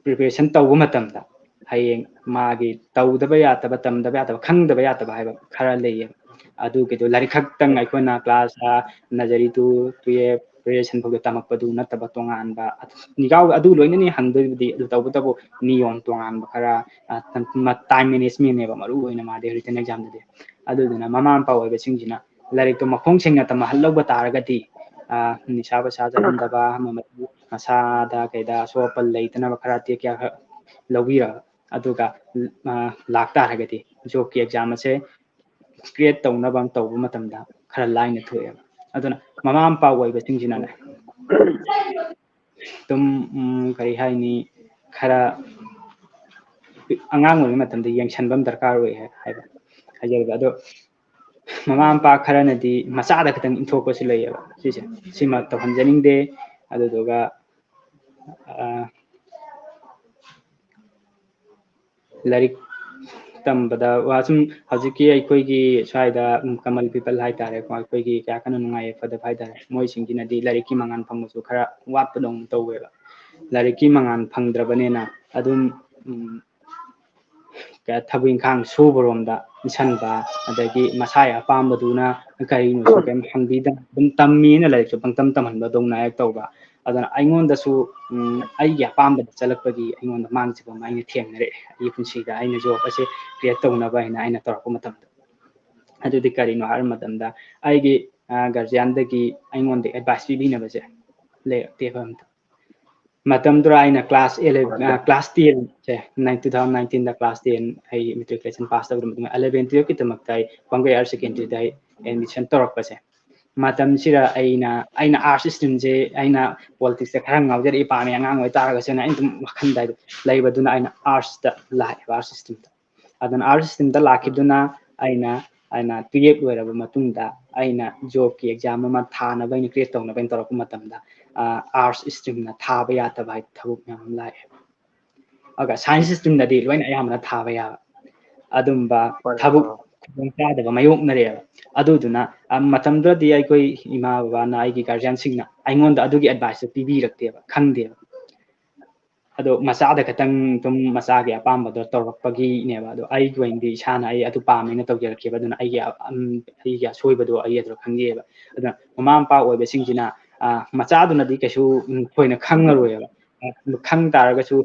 प्रिपरेशन तौबा मतमदा हयेंग मागी तौदबा यातबा तमदबा यातबा खंगदबा यातबा हाइबा खरा लेये अदुगिदो लाइरिक खक्तंग अइखोना क्लास नर्सरी टू 12 ग्रेजुएशन फौदो तमकपदु नतबा तोंगानबा निगाव अदु लोइननि हंदोइबदी अदु तौबतबो नियम तोंगानबा खरा टाइम मैनेजमेंट नेबा मरु ओइना मादे रिटन एग्जाम दे अदुदुना ममा मपा ओइबसिंगजिना लाइरिक तो मखोंग सेंगना तमहल्लौबा तारगदी निशा बसा जहंदबा मसादा कैदा सोपल लेइतनबा खरा ते क्या लौबीरा अदुगा लाक्तारगदी जॉब की एग्जाम से क्रिएट तौनबा तौबा मतमदा खरा लाइना थोएबा अदुना ममा मपा ओइबसिंगजिनाने तुम करी हाइनी खरा अंगांग ओइङै मतमदा येंगसनबम दरकार ओइ हाइबा हाइजरबा अदो ममा मपा खरनदी मचादा खतंग इंथोकपसु लेयेबा सिसे सिमा तौहनजनिंगदे अदुदुगा लाइरिक तंबदा वासुम हजिकी अइखोइगी स्वाइदा कमल पीपल हाइतारे अइखोइगी क्या कन नुंगाइ फदब हाइतारे मोइसिंगिनदी लाइरिककी मंगान फंगसु खरा वाटपदौं तौवेबा लाइरिककी मंगान फंगद्रबनेना अदुम क्या थबु इंखांग सुबरोमदा ꯏꯟꯁꯟꯕ ꯑꯗꯒꯤ ꯃꯁꯥꯒꯤ ꯑꯄꯥꯝꯕꯗꯨꯅ ꯀꯔꯤꯅꯣꯁꯨ ꯀꯩꯝ ꯍꯪꯕꯤꯗꯅ ꯑꯗꯨꯝ ꯇꯝꯃꯤꯅ ꯂꯥꯏꯔꯤꯛꯁꯨ ꯄꯪꯇꯝ ꯇꯝꯍꯟꯕꯗꯧꯅ ꯍꯦꯛ ꯇꯧꯕ ꯑꯗꯨꯅ ꯑꯩꯉꯣꯟꯗꯁꯨ ꯑꯩꯒꯤ ꯑꯄꯥꯝꯕꯗ ꯆꯠꯂꯛꯄꯒꯤ ꯑꯩꯉꯣꯟꯗ ꯃꯥꯡꯖꯕ ꯑꯃ ꯑꯩꯅ ꯊꯦꯡꯅꯔꯛꯑꯦ ꯑꯩꯒꯤ ꯄꯨꯟꯁꯤꯗ ꯑꯩꯅ ꯖꯣꯕ ꯑꯁꯦ ꯀ꯭ꯔꯤꯌꯦꯠ ꯇꯧꯅꯕ ꯍꯥꯏꯅ ꯑꯩꯅ ꯇꯧꯔꯛꯄ ꯃꯇꯝꯗ ꯑꯗꯨꯗꯤ ꯀꯔꯤꯅꯣ ꯍꯥꯏꯕ ꯃꯇꯝꯗ ꯑꯩꯒꯤ ꯒꯥꯔꯖꯤꯌꯥꯟꯗꯒꯤ ꯑꯩꯉꯣꯟꯗ ꯑꯦꯗꯚꯥꯏꯁ ꯄꯤꯕꯤꯅꯕꯁꯦ ꯂꯩꯔꯛꯇꯦꯕ ꯑꯝꯇ ꯃꯇꯝꯗꯨꯗ ꯑꯩꯅ ꯀ꯭ꯂꯥꯁ 10ꯁꯦ 2019ꯗ ꯀ꯭ꯂꯥꯁ 10 ꯑꯩ ꯃꯦꯇ꯭ꯔꯤꯀꯨꯂꯦꯁꯟ ꯄꯥꯁ ꯇꯧꯔꯕ ꯃꯇꯨꯡꯗ 11 12ꯒꯤꯗꯃꯛꯇ ꯑꯩ ꯋꯥꯡꯒꯣꯏ ꯍꯥꯌꯔ ꯁꯦꯀꯦꯟꯗꯔꯤꯗ ꯑꯩ ꯑꯦꯗꯃꯤꯁꯟ ꯇꯧꯔꯛꯄꯁꯦ ꯃꯇꯝꯁꯤꯗ ꯑꯩꯅ ꯑꯥꯔꯠꯁ ꯁ꯭ꯇ꯭ꯔꯤꯝꯁꯦ ꯑꯩꯅ ꯄꯣꯂꯤꯇꯤꯛꯁꯇ ꯈꯔ ꯉꯥꯎꯖꯔꯛꯏ ꯄꯥꯝꯃꯤ ꯑꯉꯥꯡ ꯑꯣꯏꯇꯥꯔꯒꯁꯨ ꯑꯩꯅ ꯑꯗꯨꯝ ꯋꯥꯈꯜꯗ ꯂꯩꯕꯗꯨꯅ ꯑꯩꯅ ꯑꯥꯔꯠꯁꯇ ꯂꯥꯛꯑꯦꯕ ꯑꯥꯔꯠꯁ ꯁ꯭ꯇ꯭ꯔꯤꯝꯗ ꯑꯗꯨꯅ ꯑꯥꯔꯠꯁ ꯁ꯭ꯇ꯭ꯔꯤꯝꯗ ꯂꯥꯛꯈꯤꯕꯗꯨꯅ ꯑꯩꯅ 12 ꯂꯣꯏꯔꯕ ꯃꯇꯨꯡꯗ ꯑꯩꯅ ꯖꯣꯕꯀꯤ ꯑꯦꯛꯖꯥꯝ ꯑꯃ ꯊꯥꯅꯕ ꯑꯩꯅ ꯀ꯭ꯔꯤꯌꯦꯠ ꯇꯧꯅꯕ ꯑꯩꯅ ꯇꯧꯔꯛꯄ ꯃꯇꯝꯗ ꯑꯥꯔꯠꯁ ꯁ꯭ꯇ꯭ꯔꯤꯝꯅ ꯊꯥꯕ ꯌꯥꯗꯕ ꯍꯥꯏ ꯊꯕꯛ ꯃꯌꯥꯝ ꯑꯃ ꯂꯥꯛꯑꯦ ꯑꯗꯨꯒ ꯁꯥꯏꯟꯁ ꯁ꯭ꯇ꯭ꯔꯤꯝꯗꯗꯤ ꯂꯣꯏꯅ ꯑꯌꯥꯝꯕꯅ ꯊꯥꯕ ꯌꯥꯕ ꯑꯗꯨꯝꯕ ꯊꯕꯛ ꯈꯨꯗꯣꯡꯆꯥꯗꯕ ꯃꯥꯌꯣꯛꯅꯔꯦꯕ ꯑꯗꯨꯗꯨꯅ ꯃꯇꯝꯗꯨꯗꯗꯤ ꯑꯩꯈꯣꯏ ꯏꯃꯥ ꯕꯕꯥꯅ ꯑꯩꯒꯤ ꯒꯥꯔꯖꯤꯌꯥꯟꯁꯤꯡꯅ ꯑꯩꯉꯣꯟꯗ ꯑꯗꯨꯒꯤ ꯑꯦꯗꯚꯥꯏꯁꯇꯨ ꯄꯤꯕꯤꯔꯛꯇꯦꯕ ꯈꯪꯗꯦꯕ ꯑꯗꯣ ꯃꯆꯥꯗ ꯈꯇꯪ ꯑꯗꯨꯝ ꯃꯆꯥꯒꯤ ꯑꯄꯥꯝꯕꯗꯣ ꯇꯧꯔꯛꯄꯒꯤꯅꯦꯕ ꯑꯗꯣ ꯑꯩꯒꯤ ꯑꯣꯏꯅꯗꯤ ꯏꯁꯥꯅ ꯑꯩ ꯑꯗꯨ ꯄꯥꯝꯃꯦꯅ ꯇꯧꯖꯔꯛꯈꯤꯕ ꯑꯗꯨꯅ ꯑꯩꯒꯤ ꯑꯁꯣꯏꯕꯗꯣ ꯑꯩ ꯑꯗꯨꯗ ꯈꯪꯖꯩꯑꯕ ꯑꯗꯨꯅ ꯃꯃꯥ ꯃꯄꯥ ꯑꯣꯏꯕꯁꯤꯡꯁꯤꯅ ꯃꯆꯥꯗꯨꯅꯗꯤ ꯀꯩꯁꯨ ꯊꯣꯏꯅ ꯈꯪꯉꯔꯣꯏꯕ ꯈꯪ ꯇꯥꯔꯒꯁꯨ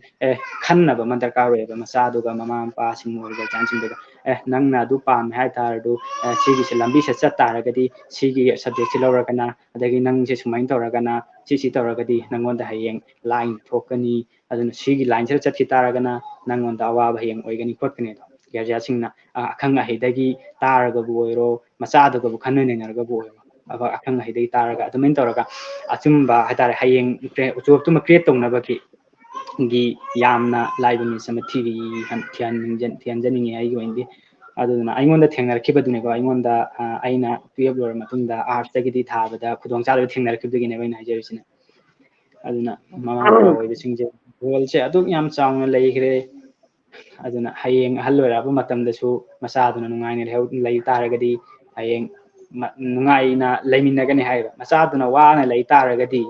ꯈꯟꯅꯕ ꯑꯃ ꯗꯔꯀꯥꯔ ꯑꯣꯏꯌꯦꯕ ꯃꯆꯥꯗꯨꯒ ꯃꯃꯥ ꯃꯄꯥꯁꯤꯡ ꯑꯣꯏꯔꯤꯕ ꯒꯥꯔꯖꯤꯌꯥꯟꯁꯤꯡꯗꯨꯒ ꯅꯪꯅ ꯑꯗꯨ ꯄꯥꯝꯃꯦ ꯍꯥꯏꯇꯥꯔꯗꯨ ꯁꯤꯒꯤꯁꯦ ꯂꯝꯕꯤꯁꯦ ꯆꯠ ꯇꯥꯔꯒꯗꯤ ꯁꯤꯒꯤ ꯁꯕꯖꯦꯛꯁꯦ ꯂꯧꯔꯒꯅ ꯑꯗꯒꯤ ꯅꯪꯁꯦ ꯁꯨꯃꯥꯏꯅ ꯇꯧꯔꯒꯅ ꯁꯤ ꯇꯧꯔꯒꯗꯤ ꯅꯪꯉꯣꯟꯗ ꯍꯌꯦꯡ ꯂꯥꯏꯅ ꯊꯣꯛꯀꯅꯤ ꯑꯗꯨꯅ ꯁꯤꯒꯤ ꯂꯥꯏꯟꯁꯤꯗ ꯆꯠꯈꯤ ꯇꯥꯔꯒꯅ ꯅꯪꯉꯣꯟꯗ ꯑꯋꯥꯕ ꯍꯌꯦꯡ ꯑꯣꯏꯒꯅꯤ ꯈꯣꯠꯀꯅꯤ ꯑꯗꯣ ꯒꯥꯔꯖꯤꯌꯥꯟꯁꯤꯡꯅ ꯑꯈꯪ ꯑꯍꯩꯗꯒꯤ ꯇꯥꯔꯒꯕꯨ ꯑꯣꯏꯔꯣ ꯃꯆꯥꯗꯨꯒꯕꯨ ꯈꯟꯅ ꯅꯩꯅꯔꯒꯕꯨ ꯑꯣꯏꯔꯣ ꯑꯈꯪ ꯑꯍꯩꯗꯒꯤ ꯇꯥꯔꯒ ꯑꯗꯨꯃꯥꯏꯅ ꯇꯧꯔꯒ ꯑꯆꯨꯝꯕ ꯍꯥꯏꯇꯥꯔꯦ ꯍꯌꯦꯡ ꯖꯣꯕꯇꯨꯃ ꯀ꯭ꯔꯤꯌꯦꯠ ꯇꯧꯅꯕꯒꯤ ꯌꯥꯝꯅ ꯂꯥꯏꯕ ꯃꯤꯟꯁ ꯑꯃ ꯊꯤꯍꯟꯖꯅꯤꯡꯉꯦ ꯑꯩꯒꯤ ꯑꯣꯏꯅꯗꯤ ꯑꯗꯨꯗꯨꯅ ꯑꯩꯉꯣꯟꯗ ꯊꯦꯡꯅꯔꯛꯈꯤꯕꯗꯨꯅꯦꯀꯣ ꯑꯩꯉꯣꯟꯗ ꯑꯩꯅ 12 ꯂꯣꯏꯔꯕ ꯃꯇꯨꯡꯗ ꯑꯥꯔꯠꯁꯇꯒꯤꯗꯤ ꯊꯥꯕꯗ ꯈꯨꯗꯣꯡꯆꯥꯗꯕ ꯊꯦꯡꯅꯔꯛꯈꯤꯕꯗꯨꯒꯤꯅꯦꯕ ꯑꯩꯅ ꯍꯥꯏꯖꯔꯤꯁꯤꯅ ꯑꯗꯨꯅ ꯃꯃꯥ ꯃꯄꯥ ꯑꯣꯏꯕꯁꯤꯡꯁꯦ ꯔꯣꯜꯁꯦ ꯑꯗꯨꯛ ꯌꯥꯝ ꯆꯥꯎꯅ ꯂꯩꯈ꯭ꯔꯦ ꯑꯗꯨꯅ ꯍꯌꯦꯡ ꯑꯍꯜ ꯑꯣꯏꯔꯛꯑꯕ ꯃꯇꯝꯗꯁꯨ ꯃꯆꯥꯗꯨꯅ ꯅꯨꯡꯉꯥꯏꯅ ꯂꯩ ꯇꯥꯔꯒꯗꯤ ꯍꯌꯦꯡ ꯅꯨꯡꯉꯥꯏꯅ ꯂꯩꯃꯤꯟꯅꯒꯅꯤ ꯍꯥꯏꯕ ꯃꯆꯥꯗꯨꯅ ꯋꯥꯅ ꯂꯩ ꯇꯥꯔꯒꯗꯤ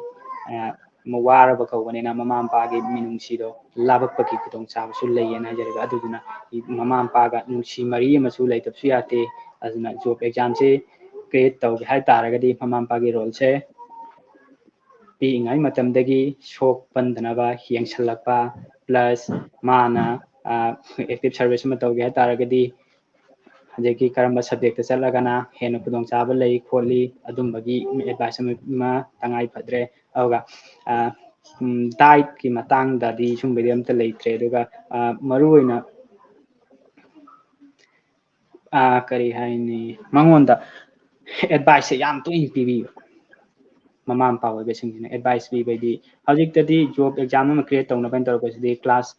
ꯋꯥꯔꯕ ꯀꯧꯕꯅꯤꯅ ꯃꯃꯥ ꯃꯄꯥꯒꯤ ꯃꯤꯅꯨꯡꯁꯤꯗꯣ ꯂꯥꯕꯛꯄꯒꯤ ꯈꯨꯗꯣꯡꯆꯥꯕꯁꯨ ꯂꯩꯌꯦꯅ ꯍꯥꯏꯖꯔꯤꯕ ꯑꯗꯨꯗꯨꯅ ꯃꯃꯥ ꯃꯄꯥꯒ ꯅꯨꯡꯁꯤ ꯃꯔꯤ ꯑꯃꯁꯨ ꯂꯩꯇꯕꯁꯨ ꯌꯥꯗꯦ ꯑꯗꯨꯅ ꯖꯣꯕ ꯑꯦꯛꯖꯥꯝꯁꯤ ꯀ꯭ꯔꯤꯌꯦꯠ ꯇꯧꯒꯦ ꯍꯥꯏ ꯇꯥꯔꯒꯗꯤ ꯃꯃꯥ ꯃꯄꯥꯒꯤ ꯔꯣꯜꯁꯦ ꯄꯤꯛꯏꯉꯩ ꯃꯇꯝꯗꯒꯤ ꯁꯣꯛꯄꯟꯗꯅꯕ ꯌꯦꯡꯁꯤꯜꯂꯛꯄ ꯄ꯭ꯂꯁ ꯃꯥꯅ ꯑꯦꯛꯇꯤꯚ ꯁꯥꯔꯚꯤꯁ ꯑꯃ ꯇꯧꯒꯦ ꯍꯥꯏꯇꯥꯔꯒꯗꯤ ꯑꯗꯒꯤ ꯀꯔꯝꯕ ꯁꯕꯖꯦꯛꯇ ꯆꯠꯂꯒꯅ ꯍꯦꯟꯅ ꯈꯨꯗꯣꯡꯆꯥꯕ ꯂꯩ ꯈꯣꯠꯂꯤ ꯑꯗꯨꯝꯕꯒꯤ ꯑꯦꯗꯚꯥꯏꯁ ꯑꯃ ꯇꯉꯥꯏ ꯐꯗ꯭ꯔꯦ ꯑꯗꯨꯒ ꯗꯥꯏꯠꯀꯤ ꯃꯇꯥꯡꯗꯗꯤ ꯁꯨꯝꯕꯗꯤ ꯑꯝꯇ ꯂꯩꯇ꯭ꯔꯦ ꯑꯗꯨꯒ ꯃꯔꯨꯑꯣꯏꯅ ꯀꯔꯤ ꯍꯥꯏꯅꯤ ꯃꯉꯣꯟꯗ ꯑꯦꯗꯚꯥꯏꯁꯁꯦ ꯌꯥꯝ ꯇꯣꯏꯅ ꯄꯤꯕꯤꯕ ꯃꯃꯥ ꯃꯄꯥ ꯑꯣꯏꯕꯁꯤꯡꯁꯤꯅ ꯑꯦꯗꯚꯥꯏꯁ ꯄꯤꯕꯗꯤ ꯍꯧꯖꯤꯛꯇꯗꯤ ꯖꯣꯕ ꯑꯦꯛꯖꯥꯝ ꯑꯃ ꯀ꯭ꯔꯤꯌꯦꯠ ꯇꯧꯅꯕꯅ ꯇꯧꯔꯛꯄꯁꯤꯗꯤ ꯀ꯭ꯂꯥꯁ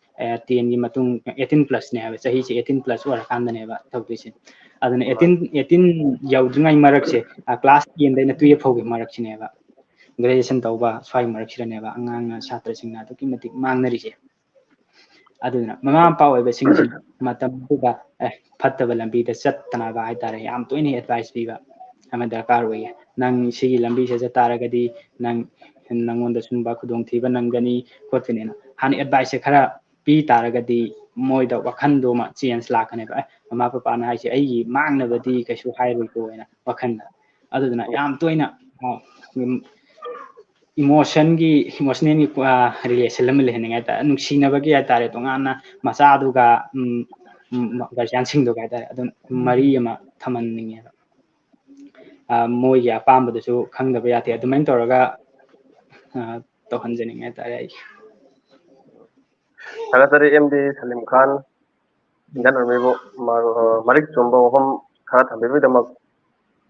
10ꯒꯤ ꯃꯇꯨꯡ 18+ ꯍꯥꯏꯕ ꯆꯍꯤꯁꯦ 18+ ꯑꯣꯏꯔꯀꯥꯟꯗꯅꯦꯕ ꯇꯧꯗꯣꯏꯁꯦ ꯑꯗꯨꯅ 18 ꯌꯧꯗ꯭ꯔꯤꯉꯩ ꯃꯔꯛꯁꯦ ꯀ꯭ꯂꯥꯁ 10ꯗꯩꯅ 12 ꯐꯥꯎꯒꯤ ꯃꯔꯛꯁꯤꯅꯦꯕ ꯒ꯭ꯔꯦꯖꯨꯑꯦꯁꯟ ꯇꯧꯕ ꯁ꯭ꯋꯥꯏ ꯃꯔꯛꯁꯤꯗꯅꯦꯕ ꯑꯉꯥꯡꯅ ꯁꯥꯇ꯭ꯔꯁꯤꯡꯅ ꯑꯗꯨꯛꯀꯤ ꯃꯇꯤꯛ ꯃꯥꯡꯅꯔꯤꯁꯦ ꯑꯗꯨꯅ ꯃꯃꯥ ꯃꯄꯥ ꯑꯣꯏꯕꯁꯤꯡꯁꯤꯅ ꯃꯇꯝꯗꯨꯗ ꯐꯠꯇꯕ ꯂꯝꯕꯤꯗ ꯆꯠꯇꯅꯕ ꯍꯥꯏꯇꯥꯔꯦ ꯌꯥꯝ ꯇꯣꯏꯅ ꯑꯦꯗꯚꯥꯏꯁ ꯄꯤꯕ ꯑꯃ ꯗꯔꯀꯥꯔ ꯑꯣꯏꯌꯦ ꯅꯪ ꯁꯤꯒꯤ ꯂꯝꯕꯤꯁꯤꯗ ꯆꯠ ꯇꯥꯔꯒꯗꯤ ꯅꯪꯉꯣꯟꯗ ꯁꯨꯝꯕ ꯈꯨꯗꯣꯡꯊꯤꯕ ꯅꯪꯒꯅꯤ ꯈꯣꯠꯀꯅꯤꯅ ꯍꯥꯟꯅ ꯑꯦꯗꯚꯥꯏꯁꯁꯦ ꯈꯔ ꯄꯤ ꯇꯥꯔꯒꯗꯤ ꯃꯣꯏꯗ ꯋꯥꯈꯟꯗꯣꯃ ꯆꯦꯟꯖ ꯂꯥꯛꯀꯅꯦꯕ ꯃꯃꯥ ꯄꯄꯥꯅ ꯍꯥꯏꯁꯦ ꯑꯩꯒꯤ ꯃꯥꯡꯅꯕꯗꯤ ꯀꯩꯁꯨ ꯍꯥꯏꯔꯣꯏꯀꯣ ꯍꯥꯏꯅ ꯋꯥꯈꯟꯗ ꯑꯗꯨꯗꯨꯅ ꯌꯥꯝ ꯇꯣꯏꯅ ꯏꯃꯣꯁꯅꯦꯜꯒꯤ ꯔꯤꯂꯦꯁꯟ ꯑꯃ ꯂꯩꯍꯟꯅꯤꯡꯉꯦ ꯍꯥꯏꯇꯥꯔꯦ ꯅꯨꯡꯁꯤꯅꯕꯒꯤ ꯍꯥꯏꯇꯥꯔꯦ ꯇꯣꯉꯥꯟꯅ ꯃꯆꯥꯗꯨꯒ ꯒꯥꯔꯖꯤꯌꯥꯟꯁꯤꯡꯗꯨꯒ ꯍꯥꯏꯇꯥꯔꯦ ꯑꯗꯨꯝ ꯃꯔꯤ ꯑꯃ ꯊꯝꯍꯟꯅꯤꯡꯉꯦꯕ ꯃꯣꯏꯒꯤ ꯑꯄꯥꯝꯕꯗꯨꯁꯨ ꯈꯪꯗꯕ ꯌꯥꯗꯦ ꯑꯗꯨꯃꯥꯏꯅ ꯇꯧꯔꯒ ꯇꯧꯍꯟꯖꯅꯤꯡꯉꯦ ꯍꯥꯏꯇꯥꯔꯦ ꯑꯩꯒꯤ ꯊꯥꯒꯠꯆꯔꯤ MD ꯁꯂꯤꯝ ꯈꯥꯟ ꯏꯟꯗꯤꯌꯟ ꯑꯥꯔꯃꯤꯕꯨ ꯃꯔꯤꯛ ꯆꯨꯝꯕ ꯋꯥꯐꯝ ꯈꯔ ꯊꯝꯕꯤꯕꯒꯤꯗꯃꯛ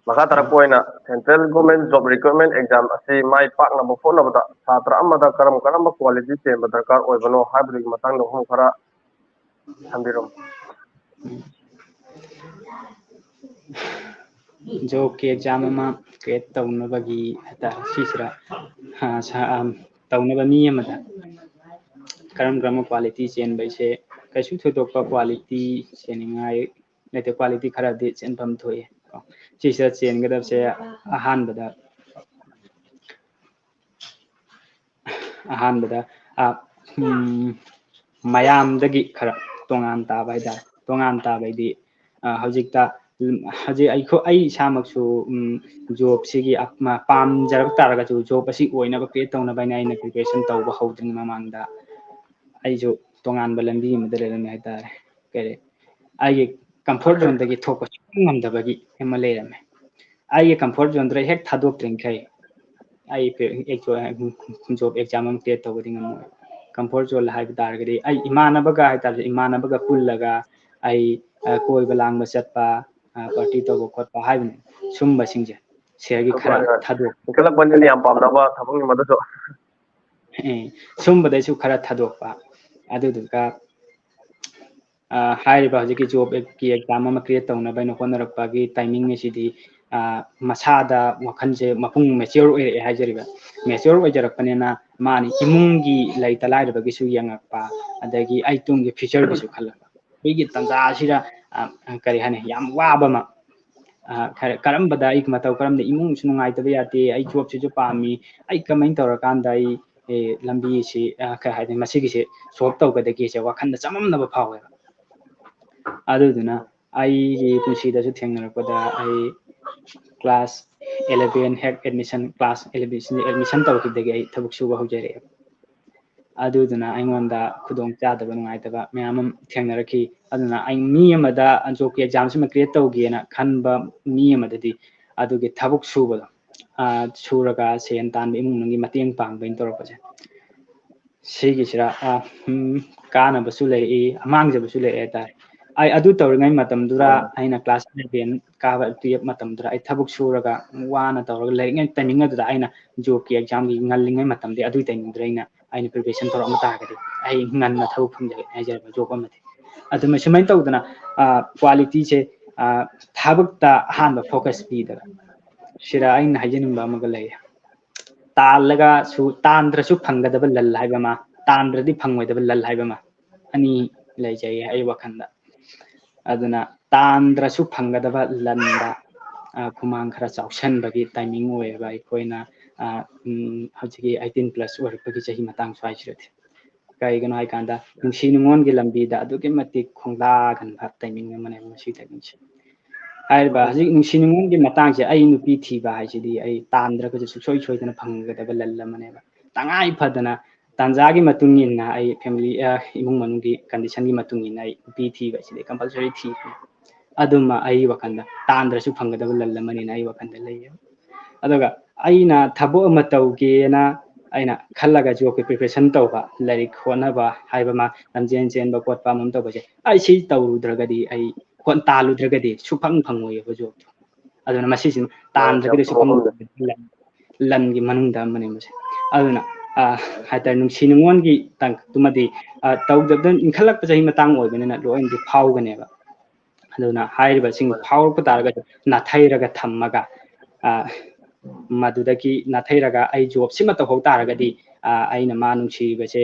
ꯃꯈꯥ ꯇꯥꯔꯛꯄ ꯑꯣꯏꯅ central government job recruitment exam ꯑꯁꯤ ꯃꯥꯏ ꯄꯥꯛꯅꯕ ꯍꯣꯠꯅꯕꯗ ꯁꯥꯇ꯭ꯔ ꯑꯃꯗ ꯀꯔꯝꯕ ꯀ꯭ꯋꯥꯂꯤꯇꯤ ꯆꯦꯟꯕ ꯗꯔꯀꯥꯔ ꯑꯣꯏꯕꯅꯣ ꯍꯥꯏꯕꯗꯨꯒꯤ ꯃꯇꯥꯡꯗ ꯋꯥꯐꯝ ꯈꯔ ꯊꯝꯕꯤꯔꯝꯃꯨ ꯖꯣꯕꯀꯤ ꯑꯦꯛꯖꯥꯝ ꯑꯃ ꯀ꯭ꯔꯤꯌꯦꯠ ꯇꯧꯅꯕꯒꯤ ꯍꯥꯏꯇꯥꯔꯦ ꯁꯤꯁꯤꯗ ꯇꯧꯅꯕ ꯃꯤ ꯑꯃꯗ ꯀꯔꯝꯕ ꯀ꯭ꯋꯥꯂꯤꯇꯤ ꯆꯦꯟꯕꯩꯁꯦ ꯀꯩꯁꯨ ꯊꯣꯏꯗꯣꯛꯄ ꯀ꯭ꯋꯥꯂꯤꯇꯤ ꯆꯦꯟꯅꯤꯡꯉꯥꯏ ꯂꯩꯇꯦ ꯀ꯭ꯋꯥꯂꯤꯇꯤ ꯈꯔꯗꯤ ꯆꯦꯟꯐꯝ ꯊꯣꯛꯏ ꯁꯤꯁꯤꯗ ꯆꯦꯟꯒꯗꯕꯁꯦ ꯑꯍꯥꯟꯕꯗ ꯃꯌꯥꯝꯗꯒꯤ ꯈꯔ ꯇꯣꯉꯥꯟ ꯇꯥꯕ ꯍꯥꯏꯇꯥꯔꯦ ꯇꯣꯉꯥꯟ ꯇꯥꯕ ꯍꯥꯏꯗꯤ ꯍꯧꯖꯤꯛꯇ ꯍꯧꯖꯤꯛ ꯑꯩ ꯏꯁꯥꯃꯛꯁꯨ ꯖꯣꯕꯁꯤꯒꯤ ꯄꯥꯝꯖꯔꯛ ꯇꯥꯔꯒꯁꯨ ꯖꯣꯕ ꯑꯁꯤ ꯑꯣꯏꯅꯕ ꯀ꯭रिꯌꯦꯠ ꯇꯧꯅꯕ ꯑꯩꯅ ꯄ꯭ꯔꯤꯄꯦꯔꯦꯁꯟ ꯇꯧꯕ ꯍꯧꯗ꯭ꯔꯤꯉꯩ ꯃꯃꯥꯡꯗ ꯑꯩꯁꯨ ꯇꯣꯉꯥꯟꯕ ꯂꯝꯕꯤ ꯑꯃꯗ ꯂꯩꯔꯝꯃꯦ ꯍꯥꯏꯇꯥꯔꯦ ꯀꯔꯤ ꯑꯩꯒꯤ ꯀꯝꯐꯣꯔꯠ ꯖꯣꯟꯗꯒꯤ ꯊꯣꯛꯄ ꯉꯝꯗꯕꯒꯤ ꯑꯃ ꯂꯩꯔꯝꯃꯦ ꯑꯩꯒꯤ ꯀꯝꯐꯣꯔꯠ ꯖꯣꯟꯗ ꯍꯦꯛ ꯊꯥꯗꯣꯛꯇ꯭ꯔꯤꯈꯩ ꯑꯩ ꯖꯣꯕ ꯑꯦꯛꯖꯥꯝ ꯑꯃ ꯀ꯭リエイト ꯇꯧꯕꯗꯤ ꯉꯝꯃꯣꯏ ꯀꯝꯐꯣꯔꯠ ꯖꯣꯟ ꯍꯥꯏꯕ ꯇꯥꯔꯒꯗꯤ ꯑꯩ ꯏꯃꯥꯟꯅꯕꯒ ꯍꯥꯏꯇꯥꯔꯦ ꯏꯃꯥꯟꯅꯕꯒ ꯄꯨꯜꯂꯒ ꯑꯩ ꯀꯣꯏꯕ ꯂꯥꯡꯕ ꯆꯠꯄ ꯄꯥꯔꯇꯤ ꯇꯧꯕ ꯈꯣꯠꯄ ꯍꯥꯏꯕꯅꯤ ꯁꯨꯝꯕꯁꯤꯡꯁꯦ ꯁꯤꯒꯤ ꯈꯔ ꯊꯥꯗꯣꯛ ꯏꯟꯈꯠꯂꯛꯄꯅꯤꯅ ꯌꯥꯝ ꯄꯥꯝꯅꯕ ꯊꯕꯛꯅꯤ ꯃꯗꯨꯁꯨ ꯁꯨꯝꯕꯗꯩꯁꯨ ꯈꯔ ꯊꯥꯗꯣꯛꯄ ꯑꯗꯨꯗꯨꯒ ꯍꯥꯏꯔꯤꯕ ꯍꯧꯖꯤꯛꯀꯤ ꯖꯣꯕꯀꯤ ꯑꯦꯛꯖꯥꯝ ꯑꯃ ꯀ꯭रिꯌꯦꯠ ꯇꯧꯅꯕ ꯑꯩꯅ ꯍꯣꯠꯅꯔꯛꯄꯒꯤ ꯇꯥꯏꯃꯤꯡ ꯑꯁꯤꯗꯤ ꯃꯁꯥꯗ ꯋꯥꯈꯜꯁꯦ ꯃꯄꯨꯡ ꯃꯦꯆꯤꯌꯣꯔ ꯑꯣꯏꯔꯛꯑꯦ ꯍꯥꯏꯖꯔꯤꯕ ꯃꯦꯆꯤꯌꯣꯔ ꯑꯣꯏꯖꯔꯛꯄꯅꯤꯅ ꯃꯥꯅꯤ ꯏꯃꯨꯡꯒꯤ ꯂꯩꯇ ꯂꯥꯏꯔꯕꯒꯤꯁꯨ ꯌꯦꯡꯉꯛꯄ ꯑꯗꯒꯤ ꯑꯩ ꯇꯨꯡꯒꯤ ꯐ꯭ꯌꯨꯆꯔꯒꯤꯁꯨ ꯈꯜꯂꯛꯄ ꯑꯩꯈꯣꯏꯒꯤ ꯇꯥꯟꯖꯥ ꯑꯁꯤꯗ ꯀꯔꯤ ꯍꯥꯏꯅꯤ ꯌꯥꯝ ꯋꯥꯕ ꯑꯃ ꯀꯔꯝꯕꯗ ꯑꯩ ꯃꯇꯧ ꯀꯔꯝꯕ ꯏꯃꯨꯡꯁꯨ ꯅꯨꯡꯉꯥꯏꯇꯕ ꯌꯥꯗꯦ ꯑꯩ ꯖꯣꯕꯁꯤꯁꯨ ꯄꯥꯝꯃꯤ ꯑꯩ ꯀꯃꯥꯏꯅ ꯇꯧꯔꯀꯥꯟꯗ ꯑꯩ ꯂꯝꯕꯤꯁꯤ ꯀꯩ ꯍꯥꯏꯅꯤ ꯃꯁꯤꯒꯤꯁꯤ ꯁꯣꯜꯕ ꯇꯧꯒꯗꯒꯦꯁꯦ ꯋꯥꯈꯟꯗ ꯆꯃꯝꯅꯕ ꯐꯥꯎꯋꯦꯕ ꯑꯗꯨꯗꯨꯅ ꯑꯩꯒꯤ ꯄꯨꯟꯁꯤꯗꯁꯨ ꯊꯦꯡꯅꯔꯛꯄꯗ ꯑꯩ ꯀ꯭ꯂꯥꯁ 11 ꯍꯦꯛ ꯑꯦꯗꯃꯤꯁꯟ ꯀ꯭ꯂꯥꯁ 11 ꯑꯦꯗꯃꯤꯁꯟ ꯇꯧꯈꯤꯕꯗꯒꯤ ꯑꯩ ꯊꯕꯛ ꯁꯨꯕ ꯍꯧꯖꯔꯛꯑꯦ ꯑꯗꯨꯗꯨꯅ ꯑꯩꯉꯣꯟꯗ ꯈꯨꯗꯣꯡ ꯆꯥꯗꯕ ꯅꯨꯡꯉꯥꯏꯇꯕ ꯃꯌꯥꯝ ꯑꯃ ꯊꯦꯡꯅꯔꯛꯈꯤ ꯑꯗꯨꯅ ꯑꯩ ꯃꯤ ꯑꯃꯗ ꯖꯣꯕꯀꯤ ꯑꯦꯛꯖꯥꯝꯁꯤꯃ ꯀ꯭रिꯌꯦꯠ ꯇꯧꯒꯦꯅ ꯈꯟꯕ ꯃꯤ ꯑꯃꯗꯗꯤ ꯑꯗꯨꯒꯤ ꯊꯕꯛ ꯁꯨꯕꯗꯣ ꯁꯨꯔꯒ ꯁꯦꯟ ꯇꯥꯟꯕ ꯏꯃꯨꯡ ꯃꯅꯨꯡꯒꯤ ꯃꯇꯦꯡ ꯄꯥꯡꯕꯩꯅ ꯇꯧꯔꯛꯄꯁꯦ ꯁꯤꯒꯤꯁꯤꯗ ꯀꯥꯟꯅꯕꯁꯨ ꯂꯩꯔꯛꯏ ꯑꯃꯥꯡꯖꯕꯁꯨ ꯂꯩꯔꯛꯑꯦ ꯍꯥꯏꯇꯥꯔꯦ ꯑꯩ ꯑꯗꯨ ꯇꯧꯔꯤꯉꯩ ꯃꯇꯝꯗꯨꯗ ꯑꯩꯅ ꯀ꯭ꯂꯥꯁ 11 ꯀꯥꯕ 12 ꯃꯇꯝꯗꯨꯗ ꯑꯩ ꯊꯕꯛ ꯁꯨꯔꯒ ꯋꯥꯅ ꯇꯧꯔꯒ ꯂꯥꯏꯔꯤꯛꯉꯩ ꯇꯥꯏꯃꯤꯡ ꯑꯗꯨꯗ ꯑꯩꯅ ꯖꯣꯕꯀꯤ ꯑꯦꯛꯖꯥꯝꯒꯤ ꯉꯜꯂꯤꯉꯩ ꯃꯇꯝꯗꯤ ꯑꯗꯨꯒꯤ ꯇꯥꯏꯃꯤꯡꯗꯨꯗ ꯑꯩꯅ ꯄ꯭ꯔꯤꯄꯦꯔꯦꯁꯟ ꯇꯧꯔꯛꯑꯝꯕ ꯇꯥꯔꯒꯗꯤ ꯑꯩ ꯉꯟꯅ ꯊꯕꯛ ꯐꯪꯖꯒꯦ ꯍꯥꯏꯖꯔꯤꯕ ꯖꯣꯕ ꯑꯃꯗꯤ ꯑꯗꯨꯃꯥꯏ ꯁꯨꯃꯥꯏꯅ ꯇꯧꯗꯅ ꯀ꯭ꯋꯥꯂꯤꯇꯤꯁꯦ ꯊꯕꯛꯇ ꯑꯍꯥꯟꯕ ꯐꯣꯀꯁ ꯄꯤꯗꯕ ꯁꯤꯗ ꯑꯩꯅ ꯍꯥꯏꯖꯅꯤꯡꯕ ꯑꯃꯒ ꯂꯩ ꯇꯥꯟꯗ꯭ꯔꯁꯨ ꯐꯪꯒꯗꯕ ꯂꯜ ꯍꯥꯏꯕ ꯑꯃ ꯇꯥꯟꯗ꯭ꯔꯗꯤ ꯐꯪꯉꯣꯏꯗꯕ ꯂꯜ ꯍꯥꯏꯕ ꯑꯃ ꯑꯅꯤ ꯂꯩꯖꯩ ꯑꯩ ꯋꯥꯈꯜꯗ ꯑꯗꯨꯅ ꯇꯥꯟꯗ꯭ꯔꯁꯨ ꯐꯪꯒꯗꯕ ꯂꯟꯗ ꯈꯨꯃꯥꯡ ꯈꯔ ꯆꯥꯎꯁꯟꯕꯒꯤ ꯇꯥꯏꯃꯤꯡ ꯑꯣꯏꯌꯦꯕ ꯑꯩꯈꯣꯏꯅ ꯍꯧꯖꯤꯛꯀꯤ 18+ ꯑꯣꯏꯔꯛꯄꯒꯤ ꯆꯍꯤ ꯃꯇꯥꯡ ꯁ꯭ꯋꯥꯏꯁꯤꯗꯗꯤ ꯀꯔꯤꯒꯤꯅꯣ ꯍꯥꯏꯀꯥꯟꯗ ꯅꯨꯡꯁꯤ ꯅꯨꯡꯉꯣꯟꯒꯤ ꯂꯝꯕꯤꯗ ꯑꯗꯨꯛꯀꯤ ꯃꯇꯤꯛ ꯈꯣꯡꯗꯥꯒꯟꯕ ꯇꯥꯏꯃꯤꯡ ꯑꯃꯅꯦꯕ ꯃꯁꯤ ꯇꯥꯏꯃꯤꯡꯁꯦ ꯍꯥꯏꯔꯤꯕ ꯍꯧꯖꯤꯛ ꯅꯨꯡꯁꯤ ꯅꯨꯡꯉꯣꯟꯒꯤ ꯃꯇꯥꯡꯁꯦ ꯑꯩ ꯅꯨꯄꯤ ꯊꯤꯕ ꯍꯥꯏꯁꯤꯗꯤ ꯑꯩ ꯇꯥꯟꯗ꯭ꯔꯒꯁꯨ ꯁꯨꯡꯁꯣꯏ ꯁꯣꯏꯗꯅ ꯐꯪꯒꯗꯕ ꯂꯜ ꯑꯃꯅꯦꯕ ꯇꯉꯥꯏ ꯐꯗꯅ ꯇꯥꯟꯖꯥꯒꯤ ꯃꯇꯨꯡ ꯏꯟꯅ ꯑꯩ ꯐꯦꯃꯤꯂꯤ ꯏꯃꯨꯡ ꯃꯅꯨꯡꯒꯤ ꯀꯟꯗꯤꯁꯟꯒꯤ ꯃꯇꯨꯡ ꯏꯟꯅ ꯑꯩ ꯅꯨꯄꯤ ꯊꯤꯕ ꯑꯁꯤꯗꯤ ꯀꯝꯄꯜꯁꯔꯤ ꯊꯤꯕꯅꯤ ꯑꯗꯨꯃ ꯑꯩ ꯋꯥꯈꯜꯗ ꯇꯥꯟꯗ꯭ꯔꯁꯨ ꯐꯪꯒꯗꯕ ꯂꯜ ꯑꯃꯅꯤꯅ ꯑꯩ ꯋꯥꯈꯜꯗ ꯂꯩꯌꯦꯕ ꯑꯗꯨꯒ ꯑꯩꯅ ꯊꯕꯛ ꯑꯃ ꯇꯧꯒꯦꯅ ꯑꯩꯅ ꯈꯜꯂꯒ ꯖꯣꯕꯀꯤ ꯄ꯭ꯔꯤꯄꯦꯔꯦꯁꯟ ꯇꯧꯕ ꯂꯥꯏꯔꯤꯛ ꯍꯣꯠꯅꯕ ꯍꯥꯏꯕ ꯑꯃ ꯂꯝꯖꯦꯟ ꯆꯦꯟꯕ ꯈꯣꯠꯄ ꯑꯃ ꯇꯧꯕꯁꯦ ꯑꯩ ꯁꯤ ꯇꯧꯔꯨꯗ꯭ꯔꯒꯗꯤ ꯑꯩ ꯇꯥꯜꯂꯨꯗ꯭ꯔꯒꯗꯤ ꯁꯨꯐꯪ ꯐꯪꯉꯣꯏꯑꯕ ꯖꯣꯕꯇꯣ ꯑꯗꯨꯅ ꯃꯁꯤꯁꯤꯅ ꯇꯥꯟꯗ꯭ꯔꯒꯗꯤ ꯁꯨꯐꯪ ꯂꯟꯒꯤ ꯃꯅꯨꯡꯗ ꯑꯃꯅꯦ ꯃꯁꯦ ꯑꯗꯨꯅ ꯍꯥꯏꯇꯥꯔꯦ ꯅꯨꯡꯁꯤ ꯅꯨꯡꯉꯣꯟꯒꯤ ꯇꯥꯡꯀꯛꯇꯨꯃꯗꯤ ꯇꯧꯗꯕꯗ ꯏꯟꯈꯠꯂꯛꯄ ꯆꯍꯤ ꯃꯇꯥꯡ ꯑꯣꯏꯕꯅꯤꯅ ꯂꯣꯏꯅꯗꯤ ꯐꯥꯎꯒꯅꯦꯕ ꯑꯗꯨꯅ ꯍꯥꯏꯔꯤꯕꯁꯤꯡ ꯐꯥꯎꯔꯛꯄ ꯇꯥꯔꯒꯗꯤ ꯅꯥꯊꯩꯔꯒ ꯊꯝꯃꯒ ꯃꯗꯨꯗꯒꯤ ꯅꯥꯊꯩꯔꯒ ꯑꯩ ꯖꯣꯕꯁꯤꯃ ꯇꯧꯍꯧ ꯇꯥꯔꯒꯗꯤ ꯑꯩꯅ ꯃꯥ ꯅꯨꯡꯁꯤꯕꯁꯦ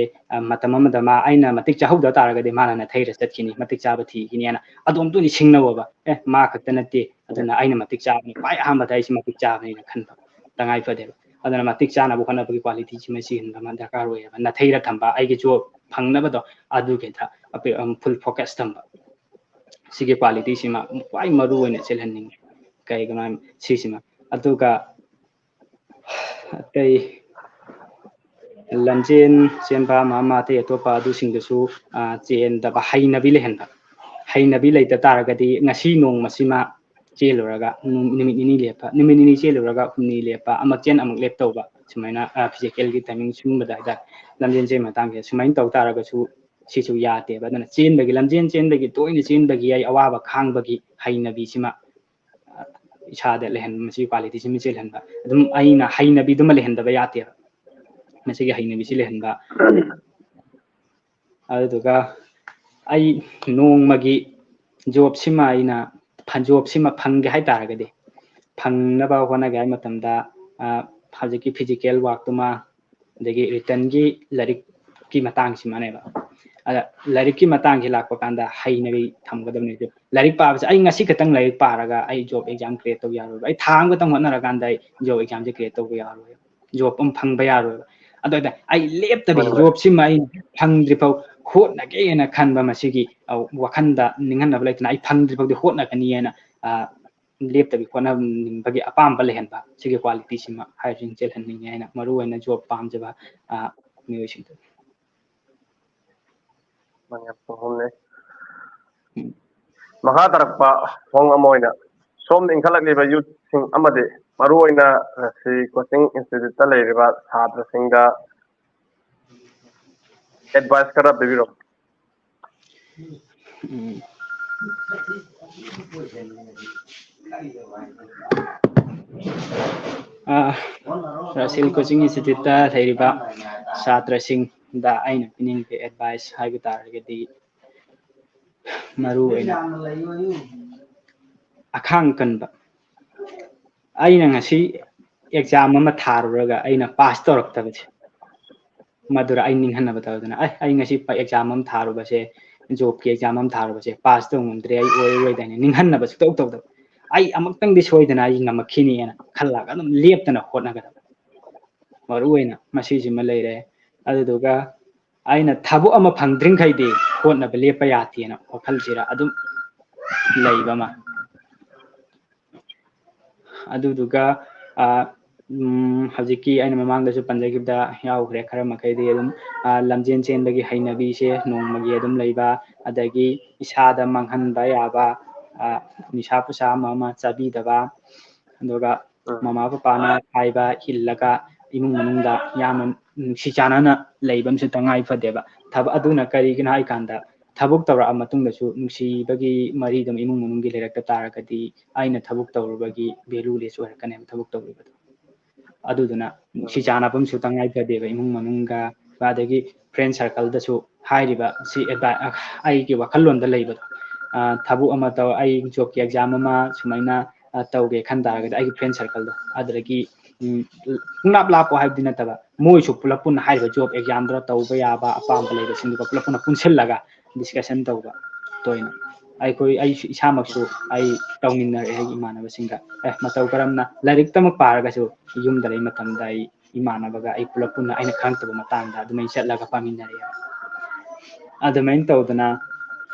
ꯃꯇꯝ ꯑꯃꯗ ꯑꯩꯅ ꯃꯇꯤꯛ ꯆꯥꯍꯧꯗ ꯇꯥꯔꯒꯗꯤ ꯃꯥꯅ ꯅꯥꯊꯩꯔ ꯆꯠꯈꯤꯅꯤ ꯃꯇꯤꯛ ꯆꯥꯕ ꯊꯤꯈꯤꯅꯤꯅ ꯑꯗꯣꯝꯇ ꯅꯤꯡꯁꯤꯡꯅꯧꯕ ꯃꯥ ꯈꯛꯇ ꯅꯠꯇꯦ ꯑꯗꯨꯅ ꯑꯩꯅ ꯃꯇꯤꯛ ꯆꯥꯕꯅꯤ ꯈ꯭ꯋꯥꯏ ꯑꯍꯥꯟꯕꯗ ꯑꯩꯁꯤ ꯃꯇꯤꯛ ꯆꯥꯕꯅꯤꯅ ꯈꯟꯕ ꯇꯉꯥꯏ ꯐꯗꯦꯕ ꯑꯗꯨꯅ ꯃꯇꯤꯛ ꯆꯥꯅꯕ ꯍꯣꯠꯅꯕꯒꯤ ꯀ꯭ꯋꯥꯂꯤꯇꯤꯁꯤꯃ ꯁꯤꯍꯟꯕ ꯑꯃ ꯗꯔꯀꯥꯔ ꯑꯣꯏꯌꯦꯕ ꯅꯥꯊꯩꯔ ꯊꯝꯕ ꯑꯩꯒꯤ ꯖꯣꯕ ꯐꯪꯅꯕꯗꯣ ꯑꯗꯨꯒꯤꯗ ꯐꯨꯜ ꯐꯣꯀꯁ ꯊꯝꯕ ꯁꯤꯒꯤ ꯀ꯭ꯋꯥꯂꯤꯇꯤꯁꯤꯃ ꯈ꯭ꯋꯥꯏ ꯃꯔꯨ ꯑꯣꯏꯅ ꯆꯦꯜꯍꯟꯅꯤꯡꯉꯤ ꯀꯩꯒꯤꯅꯣ ꯁꯤꯁꯤꯃ ꯑꯗꯨꯒ ꯑꯇꯩ ꯂꯝꯖꯦꯟ ꯆꯦꯟꯕ ꯑꯃ ꯑꯇꯩ ꯑꯇꯣꯞꯄ ꯑꯗꯨꯁꯤꯡꯗꯨꯁꯨ ꯆꯦꯟꯗꯕ ꯍꯩꯅꯕꯤ ꯂꯩꯍꯟꯕ ꯍꯩꯅꯕꯤ ꯂꯩꯇ ꯇꯥꯔꯒꯗꯤ ꯉꯁꯤ ꯅꯣꯡꯃꯁꯤꯃ ꯆꯦꯜꯂꯨꯔꯒ ꯅꯨꯃꯤꯠ ꯅꯤꯅꯤ ꯂꯦꯞꯄ ꯅꯨꯃꯤꯠ ꯅꯤꯅꯤ ꯆꯦꯜꯂꯨꯔꯒ ꯍꯨꯝꯅꯤ ꯂꯦꯞꯄ ꯑꯃꯨꯛ ꯆꯦꯟ ꯑꯃꯨꯛ ꯂꯦꯞ ꯇꯧꯕ ꯁꯨꯃꯥꯏꯅ ꯐꯤꯖꯤꯀꯦꯜꯒꯤ ꯇꯥꯏꯃꯤꯡ ꯁꯤꯒꯨꯝꯕꯗ ꯍꯥꯏꯇꯥꯔꯦ ꯂꯝꯖꯦꯟ ꯆꯦꯟꯕ ꯃꯇꯥꯡꯁꯦ ꯁꯨꯃꯥꯏꯅ ꯇꯧ ꯇꯥꯔꯒꯁꯨ ꯁꯤꯁꯨ ꯌꯥꯗꯦꯕ ꯑꯗꯨꯅ ꯂꯝꯖꯦꯟ ꯆꯦꯟꯕꯒꯤ ꯇꯣꯏꯅ ꯆꯦꯟꯕꯒꯤ ꯑꯩ ꯑꯋꯥꯕ ꯈꯥꯡꯕꯒꯤ ꯍꯩꯅꯕꯤꯁꯤꯃ ꯏꯁꯥꯗ ꯂꯩꯍꯟꯕ ꯃꯁꯤꯒꯤ ꯀ꯭ꯋꯥꯂꯤꯇꯤꯁꯤꯃ ꯆꯦꯜꯍꯟꯕ ꯑꯗꯨꯝ ꯑꯩꯅ ꯍꯩꯅꯕꯤꯗꯨꯃ ꯂꯩꯍꯟꯗꯕ ꯌꯥꯗꯦꯕ ꯃꯁꯤꯒꯤ ꯍꯩꯅꯕꯤꯁꯤ ꯂꯩꯍꯟꯕ ꯑꯗꯨꯗꯨꯒ ꯑꯩ ꯅꯣꯡꯃꯒꯤ ꯖꯣꯕꯁꯤꯃ ꯖꯣꯕꯁꯤꯃ ꯐꯪꯒꯦ ꯍꯥꯏꯇꯥꯔꯒꯗꯤ ꯐꯪꯅꯕ ꯍꯣꯠꯅꯒꯦ ꯍꯥꯏꯕ ꯃꯇꯝꯗ ꯍꯧꯖꯤꯛꯀꯤ ꯐꯤꯖꯤꯀꯦꯜ ꯋꯥꯔꯛꯇꯨꯃ ꯑꯗꯒꯤ ꯔꯤꯇꯟꯒꯤ ꯂꯥꯏꯔꯤꯛꯀꯤ ꯃꯇꯥꯡꯁꯤꯃꯅꯦꯕ ꯑꯗ ꯂꯥꯏꯔꯤꯛꯀꯤ ꯃꯇꯥꯡꯁꯤ ꯂꯥꯛꯄ ꯀꯥꯟꯗ ꯍꯩꯅꯕꯤ ꯊꯝꯒꯗꯕꯅꯤ ꯂꯥꯏꯔꯤꯛ ꯄꯥꯕꯁꯦ ꯑꯩ ꯉꯁꯤ ꯈꯛꯇꯪ ꯂꯥꯏꯔꯤꯛ ꯄꯥꯔꯒ ꯑꯩ ꯖꯣꯕ ꯑꯦꯛꯖꯥꯝ ꯀ꯭ꯔꯤꯌꯦꯠ ꯇꯧ ꯌꯥꯔꯣꯏꯕ ꯑꯩ ꯊꯥ ꯑꯃꯈꯛꯇꯪ ꯍꯣꯠꯅꯔꯀꯥꯟꯗ ꯑꯩ ꯖꯣꯕ ꯑꯦꯛꯖꯥꯝꯁꯦ ꯀ꯭ꯔꯤꯌꯦꯠ ꯇꯧꯕ ꯌꯥꯔꯣꯏꯕ ꯖꯣꯕ ꯑꯃ ꯐꯪꯕ ꯌꯥꯔꯣꯏꯕ ꯑꯗꯨ ꯑꯣꯏꯇꯥꯔꯗꯤ ꯑꯩ ꯂꯦꯞꯇꯕꯤ ꯖꯣꯕꯁꯤꯃ ꯑꯩ ꯐꯪꯗ꯭ꯔꯤ ꯐꯥꯎ ꯍꯣꯠꯅꯒꯦꯅ ꯈꯟꯕ ꯃꯁꯤꯒꯤ ꯋꯥꯈꯟꯗ ꯅꯤꯡꯍꯟꯅꯕ ꯂꯩꯇꯅ ꯑꯩ ꯐꯪꯗ꯭ꯔꯤꯐꯥꯎꯗꯤ ꯍꯣꯠꯅꯒꯅꯤꯅ ꯂꯦꯞꯇꯕꯤ ꯍꯣꯠꯅꯅꯤꯡꯕꯒꯤ ꯑꯄꯥꯝꯕ ꯂꯩꯍꯟꯕ ꯁꯤꯒꯤ ꯀ꯭ꯋꯥꯂꯤꯇꯤꯁꯤꯃ ꯍꯥꯏꯔꯤꯁꯤꯡ ꯆꯦꯜꯍꯟꯅꯤꯡꯉꯦ ꯍꯥꯏꯅ ꯃꯔꯨꯑꯣꯏꯅ ꯖꯣꯕ ꯄꯥꯝꯖꯕ ꯃꯤꯑꯣꯏꯁꯤꯡꯗ ꯃꯈꯥ ꯇꯥꯔꯛꯄ ꯋꯥꯐꯝ ꯑꯃ ꯑꯣꯏꯅ ꯁꯣꯝꯅ ꯏꯟꯈꯠꯂꯛꯂꯤꯕ ꯌꯨꯠꯁꯤꯡ ꯑꯃꯗꯤ ꯃꯔꯨꯑꯣꯏꯅ ꯉꯁꯤ ꯀꯣꯆꯤꯡ ꯏꯟꯁꯇꯤꯇ꯭ꯌꯨꯠꯇ ꯂꯩꯔꯤꯕ ꯁꯥꯇ꯭ꯔꯁꯤꯡꯗ ꯑꯦꯗꯚꯥꯏꯁ ꯈꯔ ꯄꯤꯕꯤꯔꯣ ꯔꯁꯤꯜ ꯀꯣꯆꯤꯡ ꯏꯟꯁꯇꯤꯇ꯭ꯌꯨꯠꯇ ꯂꯩꯔꯤꯕ ꯁꯥꯇ꯭ꯔꯁꯤꯡꯗ ꯑꯩꯅ ꯄꯤꯅꯤꯡꯕ ꯑꯦꯗꯚꯥꯏꯁ ꯍꯥꯏꯕ ꯇꯥꯔꯒꯗꯤ ꯃꯔꯨꯑꯣꯏꯅ ꯑꯈꯥꯡ ꯀꯟꯕ ꯑꯩꯅ ꯉꯁꯤ ꯑꯦꯛꯖꯥꯝ ꯑꯃ ꯊꯥꯔꯨꯔꯒ ꯑꯩꯅ ꯄꯥꯁ ꯇꯧꯔꯛꯇꯕꯁꯦ ꯃꯗꯨꯔ ꯑꯩ ꯅꯤꯡꯍꯟꯅꯕ ꯇꯧꯗꯅ ꯑꯩ ꯉꯁꯤ ꯑꯦꯛꯖꯥꯝ ꯑꯃ ꯊꯥꯔꯨꯕꯁꯦ ꯖꯣꯕꯀꯤ ꯑꯦꯛꯖꯥꯝ ꯑꯃ ꯊꯥꯔꯨꯕꯁꯦ ꯄꯥꯁ ꯇꯧ ꯉꯝꯗ꯭ꯔꯦ ꯑꯩ ꯑꯣꯏꯔꯔꯣꯏꯗꯅ ꯅꯤꯡꯍꯟꯅꯕ ꯁꯨꯛꯇꯧ ꯇꯧꯗꯕ ꯑꯩ ꯑꯃꯨꯛꯇꯪꯗꯤ ꯁꯣꯏꯗꯅ ꯑꯩ ꯉꯝꯃꯛꯈꯤꯅꯤꯅ ꯈꯜꯂꯒ ꯑꯗꯨꯝ ꯂꯦꯞꯇꯅ ꯍꯣꯠꯅꯒꯗꯕ ꯃꯔꯨꯑꯣꯏꯅ ꯃꯁꯤꯁꯤꯃ ꯂꯩꯔꯦ ꯑꯗꯨꯗꯨꯒ ꯑꯩꯅ ꯊꯕꯛ ꯑꯃ ꯐꯪꯗ꯭ꯔꯤꯡꯈꯩꯗꯤ ꯍꯣꯠꯅꯕ ꯂꯦꯞꯄ ꯌꯥꯗꯦꯅ ꯋꯥꯈꯜꯁꯤꯗ ꯑꯗꯨꯝ ꯂꯩꯕ ꯑꯃ ꯑꯗꯨꯗꯨꯒ ꯍꯧꯖꯤꯛꯀꯤ ꯑꯩꯅ ꯃꯃꯥꯡꯗꯁꯨ ꯄꯟꯖꯈꯤꯕꯗ ꯌꯥꯎꯈ꯭ꯔꯦ ꯈꯔ ꯃꯈꯩꯗꯤ ꯑꯗꯨꯝ ꯂꯝꯖꯦꯟ ꯆꯦꯟꯕꯒꯤ ꯍꯩꯅꯕꯤꯁꯦ ꯅꯣꯡꯃꯒꯤ ꯑꯗꯨꯝ ꯂꯩꯕ ꯑꯗꯒꯤ ꯏꯁꯥꯗ ꯃꯥꯡꯍꯟꯕ ꯌꯥꯕ ꯅꯤꯁꯥ ꯄꯨꯁꯥ ꯑꯃ ꯆꯥꯕꯤꯗꯕ ꯑꯗꯨꯒ ꯃꯃꯥ ꯄꯄꯥꯅ ꯍꯥꯏꯕ ꯏꯜꯂꯒ ꯏꯃꯨꯡ ꯃꯅꯨꯡꯗ ꯌꯥꯝꯅ ꯅꯨꯡꯁꯤ ꯆꯥꯟꯅꯅ ꯂꯩꯕ ꯑꯃꯁꯨ ꯇꯉꯥꯏ ꯐꯗꯦꯕ ꯊꯕꯛ ꯑꯗꯨꯅ ꯀꯔꯤꯒꯤꯅꯣ ꯍꯥꯏꯀꯥꯟꯗ ꯊꯕꯛ ꯇꯧꯔꯛꯑ ꯃꯇꯨꯡꯗꯁꯨ ꯅꯨꯡꯁꯤꯕꯒꯤ ꯃꯔꯤꯗꯨꯝ ꯏꯃꯨꯡ ꯃꯅꯨꯡꯒꯤ ꯂꯩꯔꯛꯇ ꯇꯥꯔꯒꯗꯤ ꯑꯩꯅ ꯊꯕꯛ ꯇꯧꯔꯨꯕꯒꯤ ꯚꯦꯂꯨꯂꯦꯁ ꯑꯣꯏꯔꯛꯀꯅꯦꯕ ꯊꯕꯛ ꯇꯧꯔꯤꯕꯗꯣ ꯑꯗꯨꯗꯨꯅ ꯅꯨꯡꯁꯤ ꯆꯥꯟꯅꯕ ꯑꯃꯁꯨ ꯇꯉꯥꯏ ꯐꯗꯦꯕ ꯏꯃꯨꯡ ꯃꯅꯨꯡꯒ ꯑꯗꯒꯤ ꯐ꯭ꯔꯦꯟ ꯁꯥꯔꯀꯜꯗꯁꯨ ꯍꯥꯏꯔꯤꯕ ꯁꯤ ꯑꯩꯒꯤ ꯋꯥꯈꯜꯂꯣꯟꯗ ꯂꯩꯕꯗꯣ ꯊꯕꯛ ꯑꯃ ꯇꯧ ꯑꯩ ꯖꯣꯕꯀꯤ ꯑꯦꯛꯖꯥꯝ ꯑꯃ ꯁꯨꯃꯥꯏꯅ ꯇꯧꯒꯦ ꯈꯟ ꯇꯥꯔꯒꯗꯤ ꯑꯩꯒꯤ ꯐ꯭ꯔꯦꯟ ꯁꯥꯔꯀꯜꯗꯣ ꯑꯗꯨꯗꯒꯤ ꯄꯨꯡꯂꯥꯞ ꯂꯥꯞꯄꯣ ꯍꯥꯏꯕꯗꯤ ꯅꯠꯇꯕ ꯃꯣꯏꯁꯨ ꯄꯨꯂꯞ ꯄꯨꯟꯅ ꯍꯥꯏꯔꯤꯕ ꯖꯣꯕ ꯑꯦꯛꯖꯥꯝꯗꯨꯗ ꯇꯧꯕ ꯌꯥꯕ ꯑꯄꯥꯝꯕ ꯂꯩꯕꯁꯤꯡꯗꯨꯒ ꯄꯨꯂꯞ ꯄꯨꯟꯅ ꯄꯨꯟꯁꯤꯜꯂꯒ ꯗꯤꯁꯀꯁꯟ ꯇꯧꯕ ꯇꯣꯏꯅ ꯑꯩꯁꯨ ꯏꯁꯥꯃꯛꯁꯨ ꯑꯩ ꯇꯧꯃꯤꯟꯅꯔꯛꯑꯦ ꯑꯩꯒꯤ ꯏꯃꯥꯟꯅꯕꯁꯤꯡꯒ ꯃꯇꯧ ꯀꯔꯝꯅ ꯂꯥꯏꯔꯤꯛꯇꯃꯛ ꯄꯥꯔꯒꯁꯨ ꯌꯨꯝꯗ ꯂꯩ ꯃꯇꯝꯗ ꯑꯩ ꯏꯃꯥꯟꯅꯕꯒ ꯑꯩ ꯄꯨꯂꯞ ꯄꯨꯟꯅ ꯑꯩꯅ ꯈꯪꯉꯛꯇꯕ ꯃꯇꯥꯡꯗ ꯑꯗꯨꯃꯥꯏꯅ ꯆꯠꯂꯒ ꯄꯥꯃꯤꯟꯅꯔꯛꯑꯦ ꯑꯗꯨꯃꯥꯏꯅ ꯇꯧꯗꯅ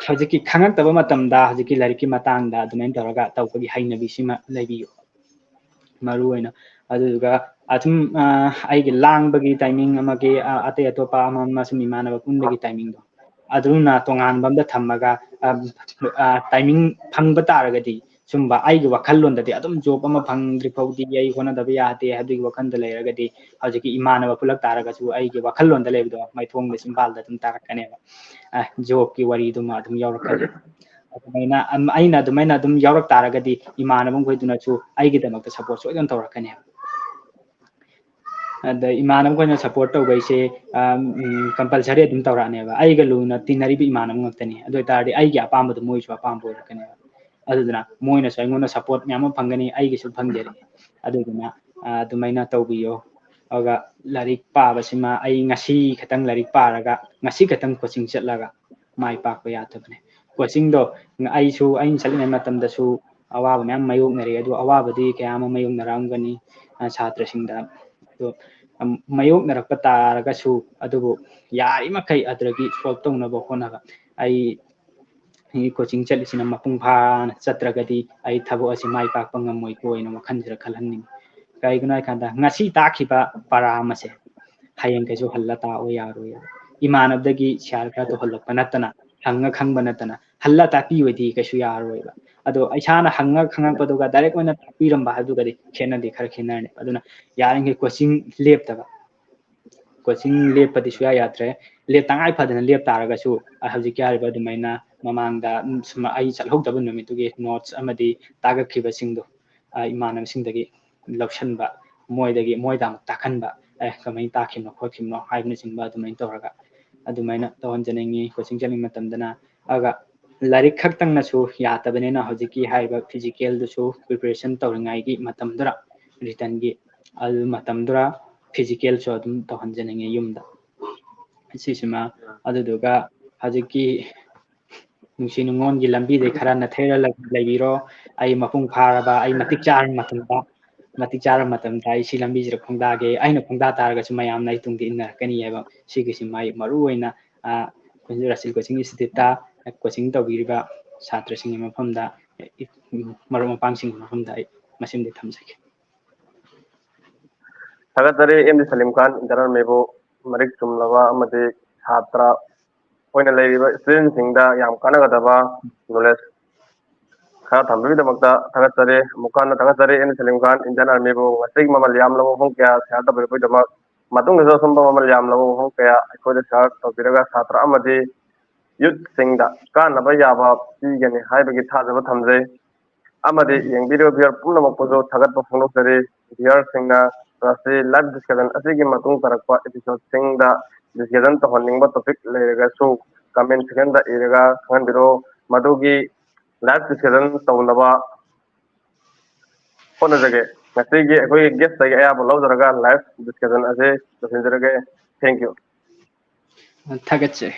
ꯍꯧꯖꯤꯛꯀꯤ ꯈꯪꯉꯛꯇꯕ ꯃꯇꯝꯗ ꯍꯧꯖꯤꯛꯀꯤ ꯂꯥꯏꯔꯤꯛꯀꯤ ꯃꯇꯥꯡꯗ ꯑꯗꯨꯃꯥꯏꯅ ꯇꯧꯔꯒ ꯇꯧꯕꯒꯤ ꯍꯩꯅꯕꯤꯁꯤꯃ ꯂꯩꯕꯤꯌꯨ ꯃꯔꯨꯑꯣꯏꯅ ꯑꯗꯨꯗꯨꯒ ꯑꯗꯨꯝ ꯑꯩꯒꯤ ꯂꯥꯡꯕꯒꯤ ꯇꯥꯏꯃꯤꯡ ꯑꯃꯒꯤ ꯑꯇꯩ ꯑꯇꯣꯞꯄ ꯑꯃ ꯁꯨꯝ ꯏꯃꯥꯟꯅꯕ ꯄꯨꯟꯕꯒꯤ ꯇꯥꯏꯃꯤꯡꯗꯣ ꯑꯗꯨꯅ ꯇꯣꯉꯥꯟꯕ ꯑꯝꯗ ꯊꯝꯃꯒ ꯇꯥꯏꯃꯤꯡ ꯐꯪꯕ ꯇꯥꯔꯒꯗꯤ ꯁꯨꯝꯕ ꯑꯩꯒꯤ ꯋꯥꯈꯜꯂꯣꯟꯗꯗꯤ ꯑꯗꯨꯝ ꯖꯣꯕ ꯑꯃ ꯐꯪꯗ꯭ꯔꯤ ꯐꯥꯎꯗꯤ ꯑꯩ ꯍꯣꯠꯅꯗꯕ ꯌꯥꯗꯦ ꯍꯥꯏꯕꯒꯤ ꯋꯥꯈꯜꯗ ꯂꯩꯔꯒꯗꯤ ꯍꯧꯖꯤꯛꯀꯤ ꯏꯃꯥꯟꯅꯕ ꯄꯨꯜꯂꯛ ꯇꯥꯔꯒꯁꯨ ꯑꯩꯒꯤ ꯋꯥꯈꯜꯂꯣꯟꯗ ꯂꯩꯕꯗꯣ ꯃꯩꯊꯣꯡꯗ ꯆꯤꯝꯕꯥꯜꯗ ꯑꯗꯨꯝ ꯇꯥꯔꯛꯀꯅꯦꯕ ꯖꯣꯕꯀꯤ ꯋꯥꯔꯤꯗꯨꯃ ꯑꯗꯨꯝ ꯌꯥꯎꯔꯛꯀꯅꯦꯕ ꯑꯗꯨꯃꯥꯏꯅ ꯑꯩꯅ ꯑꯗꯨꯃꯥꯏꯅ ꯑꯗꯨꯝ ꯌꯥꯎꯔꯛ ꯇꯥꯔꯒꯗꯤ ꯏꯃꯥꯟꯅꯕ ꯃꯈꯣꯏꯗꯨꯅꯁꯨ ꯑꯩꯒꯤꯗꯃꯛꯇ ꯁꯄꯣꯔꯠ ꯁꯣꯏꯗꯅ ꯇꯧꯔꯛꯀꯅꯦꯕ ꯑꯗ ꯏꯃꯥꯟꯅꯕ ꯈꯣꯏꯅ ꯁꯞꯄꯣꯔꯠ ꯇꯧꯕꯩꯁꯦ ꯀꯝꯄꯜꯁꯔꯤ ꯑꯗꯨꯝ ꯇꯧꯔꯛꯑꯅꯦꯕ ꯑꯩꯒ ꯂꯨꯅ ꯇꯤꯟꯅꯔꯤꯕ ꯏꯃꯥꯟꯅꯕ ꯉꯥꯛꯇꯅꯤ ꯑꯗꯨ ꯑꯣꯏꯇꯥꯔꯗꯤ ꯑꯩꯒꯤ ꯑꯄꯥꯝꯕꯗꯣ ꯃꯣꯏꯁꯨ ꯑꯄꯥꯝꯕ ꯑꯣꯏꯔꯛꯀꯅꯦꯕ ꯑꯗꯨꯗꯨꯅ ꯃꯣꯏꯅꯁꯨ ꯑꯩꯉꯣꯟꯗ ꯁꯞꯄꯣꯔꯠ ꯃꯌꯥꯝ ꯑꯃ ꯐꯪꯒꯅꯤ ꯑꯩꯒꯤꯁꯨ ꯐꯪꯖꯔꯤ ꯑꯗꯨꯗꯨꯅ ꯑꯗꯨꯃꯥꯏꯅ ꯇꯧꯕꯤꯌꯣ ꯑꯗꯨꯒ ꯂꯥꯏꯔꯤꯛ ꯄꯥꯕꯁꯤꯃ ꯑꯩ ꯉꯁꯤ ꯈꯛꯇꯪ ꯂꯥꯏꯔꯤꯛ ꯄꯥꯔꯒ ꯉꯁꯤ ꯈꯛꯇꯪ ꯀꯣꯆꯤꯡ ꯆꯠꯂꯒ ꯃꯥꯏ ꯄꯥꯛꯄ ꯌꯥꯗꯕꯅꯦ ꯀꯣꯆꯤꯡꯗꯣ ꯑꯩꯅ ꯆꯠꯂꯤꯉꯩ ꯃꯇꯝꯗꯁꯨ ꯑꯋꯥꯕ ꯃꯌꯥꯝ ꯃꯥꯌꯣꯛꯅꯔꯤ ꯑꯗꯨ ꯑꯋꯥꯕꯗꯤ ꯀꯌꯥ ꯑꯃ ꯃꯥꯌꯣꯛꯅꯔꯛꯑꯝꯒꯅꯤ ꯁꯥꯇ꯭ꯔꯁꯤꯡꯗ ꯑꯗꯣ ꯃꯥꯌꯣꯛꯅꯔꯛꯄ ꯇꯥꯔꯒꯁꯨ ꯑꯗꯨꯕꯨ ꯌꯥꯔꯤꯃꯈꯩ ꯑꯗꯨꯗꯒꯤ ꯁꯣꯜꯕ ꯇꯧꯅꯕ ꯍꯣꯠꯅꯕ ꯑꯩ ꯀꯣꯆꯤꯡ ꯆꯠꯂꯤꯁꯤꯅ ꯃꯄꯨꯡ ꯐꯥꯅ ꯆꯠꯇ꯭ꯔꯒꯗꯤ ꯑꯩ ꯊꯕꯛ ꯑꯁꯤ ꯃꯥꯏ ꯄꯥꯛꯄ ꯉꯝꯃꯣꯏꯀꯣꯅ ꯋꯥꯈꯜꯁꯤꯗ ꯈꯜꯍꯟꯅꯤꯡꯉꯤ ꯀꯔꯤꯒꯤꯅꯣ ꯍꯥꯏꯀꯥꯟꯗ ꯉꯁꯤ ꯇꯥꯛꯈꯤꯕ ꯄꯔꯥ ꯑꯃꯁꯦ ꯍꯌꯦꯡ ꯀꯩꯁꯨ ꯍꯜꯂ ꯇꯥꯛꯑꯣ ꯌꯥꯔꯣꯏ ꯏꯃꯥꯟꯅꯕꯗꯒꯤ ꯁꯤꯌꯥꯔ ꯈꯔ ꯇꯧꯍꯜꯂꯛꯄ ꯅꯠꯇꯅ ꯍꯪꯉ ꯈꯪꯕ ꯅꯠꯇꯅ ꯍꯜꯂ ꯇꯥꯛꯄꯤꯕꯗꯤ ꯀꯩꯁꯨ ꯌꯥꯔꯔꯣꯏꯕ ꯑꯗꯣ ꯏꯁꯥꯅ ꯍꯪꯉ ꯈꯪꯉꯛꯄꯗꯨꯒ ꯗꯥꯏꯔꯦꯛ ꯑꯣꯏꯅ ꯇꯥꯛꯄꯤꯔꯝꯕ ꯍꯥꯏꯕꯗꯨꯒꯗꯤ ꯈꯦꯠꯅꯗꯤ ꯈꯔ ꯈꯦꯠꯅꯔꯅꯤ ꯑꯗꯨꯅ ꯌꯥꯔꯤꯈꯩ ꯀꯣꯆꯤꯡ ꯂꯦꯞꯇꯕ ꯀꯣꯆꯤꯡ ꯂꯦꯞꯄꯗꯤ ꯁꯨꯡꯌꯥ ꯌꯥꯗ꯭ꯔꯦ ꯇꯉꯥꯏ ꯐꯗꯅ ꯂꯦꯞ ꯇꯥꯔꯒꯁꯨ ꯍꯧꯖꯤꯛꯀꯤ ꯍꯥꯏꯔꯤꯕ ꯑꯗꯨꯃꯥꯏꯅ ꯃꯃꯥꯡꯗ ꯑꯩ ꯆꯠꯍꯧꯗꯕ ꯅꯨꯃꯤꯠꯇꯨꯒꯤ ꯅꯣꯠꯁ ꯑꯃꯗꯤ ꯇꯥꯛꯂꯛꯈꯤꯕꯁꯤꯡꯗꯣ ꯏꯃꯥꯟꯅꯕꯁꯤꯡꯗꯒꯤ ꯂꯧꯁꯤꯟꯕ ꯃꯣꯏꯗ ꯑꯃꯨꯛ ꯇꯥꯛꯍꯟꯕ ꯀꯃꯥꯏꯅ ꯇꯥꯛꯈꯤꯕꯅꯣ ꯈꯣꯠꯈꯤꯕꯅꯣ ꯍꯥꯏꯕꯅꯆꯤꯡꯕ ꯑꯗꯨꯃꯥꯏꯅ ꯇꯧꯔꯒ ꯑꯗꯨꯃꯥꯏꯅ ꯇꯧꯍꯟꯖꯅꯤꯡꯉꯤ ꯀꯣꯆꯤꯡ ꯆꯠꯂꯤꯉꯩ ꯃꯇꯝꯗꯅ ꯑꯗꯨꯒ ꯂꯥꯏꯔꯤꯛ ꯈꯛꯇꯪꯅꯁꯨ ꯌꯥꯗꯕꯅꯤꯅ ꯍꯧꯖꯤꯛꯀꯤ ꯍꯥꯏꯔꯤꯕ ꯐꯤꯖꯤꯀꯦꯜꯗꯨꯁꯨ ꯄ꯭ꯔꯤꯄꯦꯔꯦꯁꯟ ꯇꯧꯔꯤꯉꯩꯒꯤ ꯃꯇꯝꯗꯨꯗ ꯔꯤꯇꯟꯒꯤ ꯑꯗꯨ ꯃꯇꯝꯗꯨꯗ ꯐꯤꯖꯤꯀꯦꯜꯁꯨ ꯑꯗꯨꯝ ꯇꯧꯍꯟꯖꯅꯤꯡꯉꯤ ꯌꯨꯝꯗ ꯁꯤꯁꯤꯃ ꯑꯗꯨꯗꯨꯒ ꯍꯧꯖꯤꯛꯀꯤ ꯅꯨꯡꯁꯤ ꯅꯨꯡꯉꯣꯟꯒꯤ ꯂꯝꯕꯤꯗꯩ ꯈꯔ ꯅꯥꯊꯩꯔ ꯂꯩꯕꯤꯔꯣ ꯑꯩ ꯃꯄꯨꯡ ꯐꯥꯔꯕ ꯑꯩ ꯃꯇꯤꯛ ꯆꯥꯔꯕ ꯃꯇꯝꯗ ꯑꯩ ꯁꯤ ꯂꯝꯕꯤꯁꯤꯗ ꯈꯣꯡꯗꯥꯒꯦ ꯑꯩꯅ ꯈꯣꯡꯗꯥ ꯇꯥꯔꯒꯁꯨ ꯃꯌꯥꯝꯅ ꯑꯩ ꯇꯨꯡꯗ ꯏꯟꯅꯔꯛꯀꯅꯤ ꯍꯥꯏꯕ ꯁꯤꯒꯤꯁꯤ ꯃꯥꯏ ꯃꯔꯨꯑꯣꯏꯅ ꯔꯁꯤꯜ ꯀꯣꯆꯤꯡ ꯏꯟꯁꯇꯤꯇ꯭ꯌꯨꯠꯇ ꯀꯣꯆꯤꯡ ꯇꯧꯕꯤꯔꯤꯕ ꯁꯥꯇ꯭ꯔꯁꯤꯡꯒꯤ ꯃꯐꯝꯗ ꯃꯔꯨꯞ ꯃꯄꯥꯡꯁꯤꯡꯒꯤ ꯃꯐꯝꯗ ꯑꯩ ꯃꯁꯤꯃꯗꯤ ꯊꯝꯖꯒꯦ ꯊꯥꯒꯠꯆꯔꯤ ꯑꯦꯝ ꯗꯤ ꯁꯂꯤꯝ ꯈꯥꯟ ꯏꯟꯇꯔꯅꯦꯜ ꯃꯦꯕꯨ ꯃꯔꯤꯛ ꯆꯨꯝꯂꯕ ꯑꯃꯗꯤ ꯁꯥꯇ꯭ꯔ ꯑꯣꯏꯅ ꯂꯩꯔꯤꯕ ꯏꯁꯇꯨꯗꯦꯟꯁꯤꯡꯗ ꯌꯥꯝ ꯀꯥꯟꯅꯒꯗꯕ ꯅꯣꯂꯦꯖ खरा थम्बीदमक्ता थगत्तरे मुखान थगत्तरे N Salim Khan Indian army बो ngasi mamal yamlabo hong kya sa ta boi dama matung da somba mamal yamlabo hong kya akhode sa tawbiraga satra amadi youth singda kana ba yaba pigani haibagi thajaba thamjai amadi yengbiro biar puna makpojo thagat ba phonokjari biar singna rasi live discussion asigi matung tarakpa episode singda discussion to honingba topic leiraga su comment section da iraga khanbiro madugi live discussion तौनबा होनजगे ngasiगी अखोई गेस्ट तगी अयाब लौजरगा लाइव डिस्कशन असे लोसिंजरगे थैंक यू थागतचरी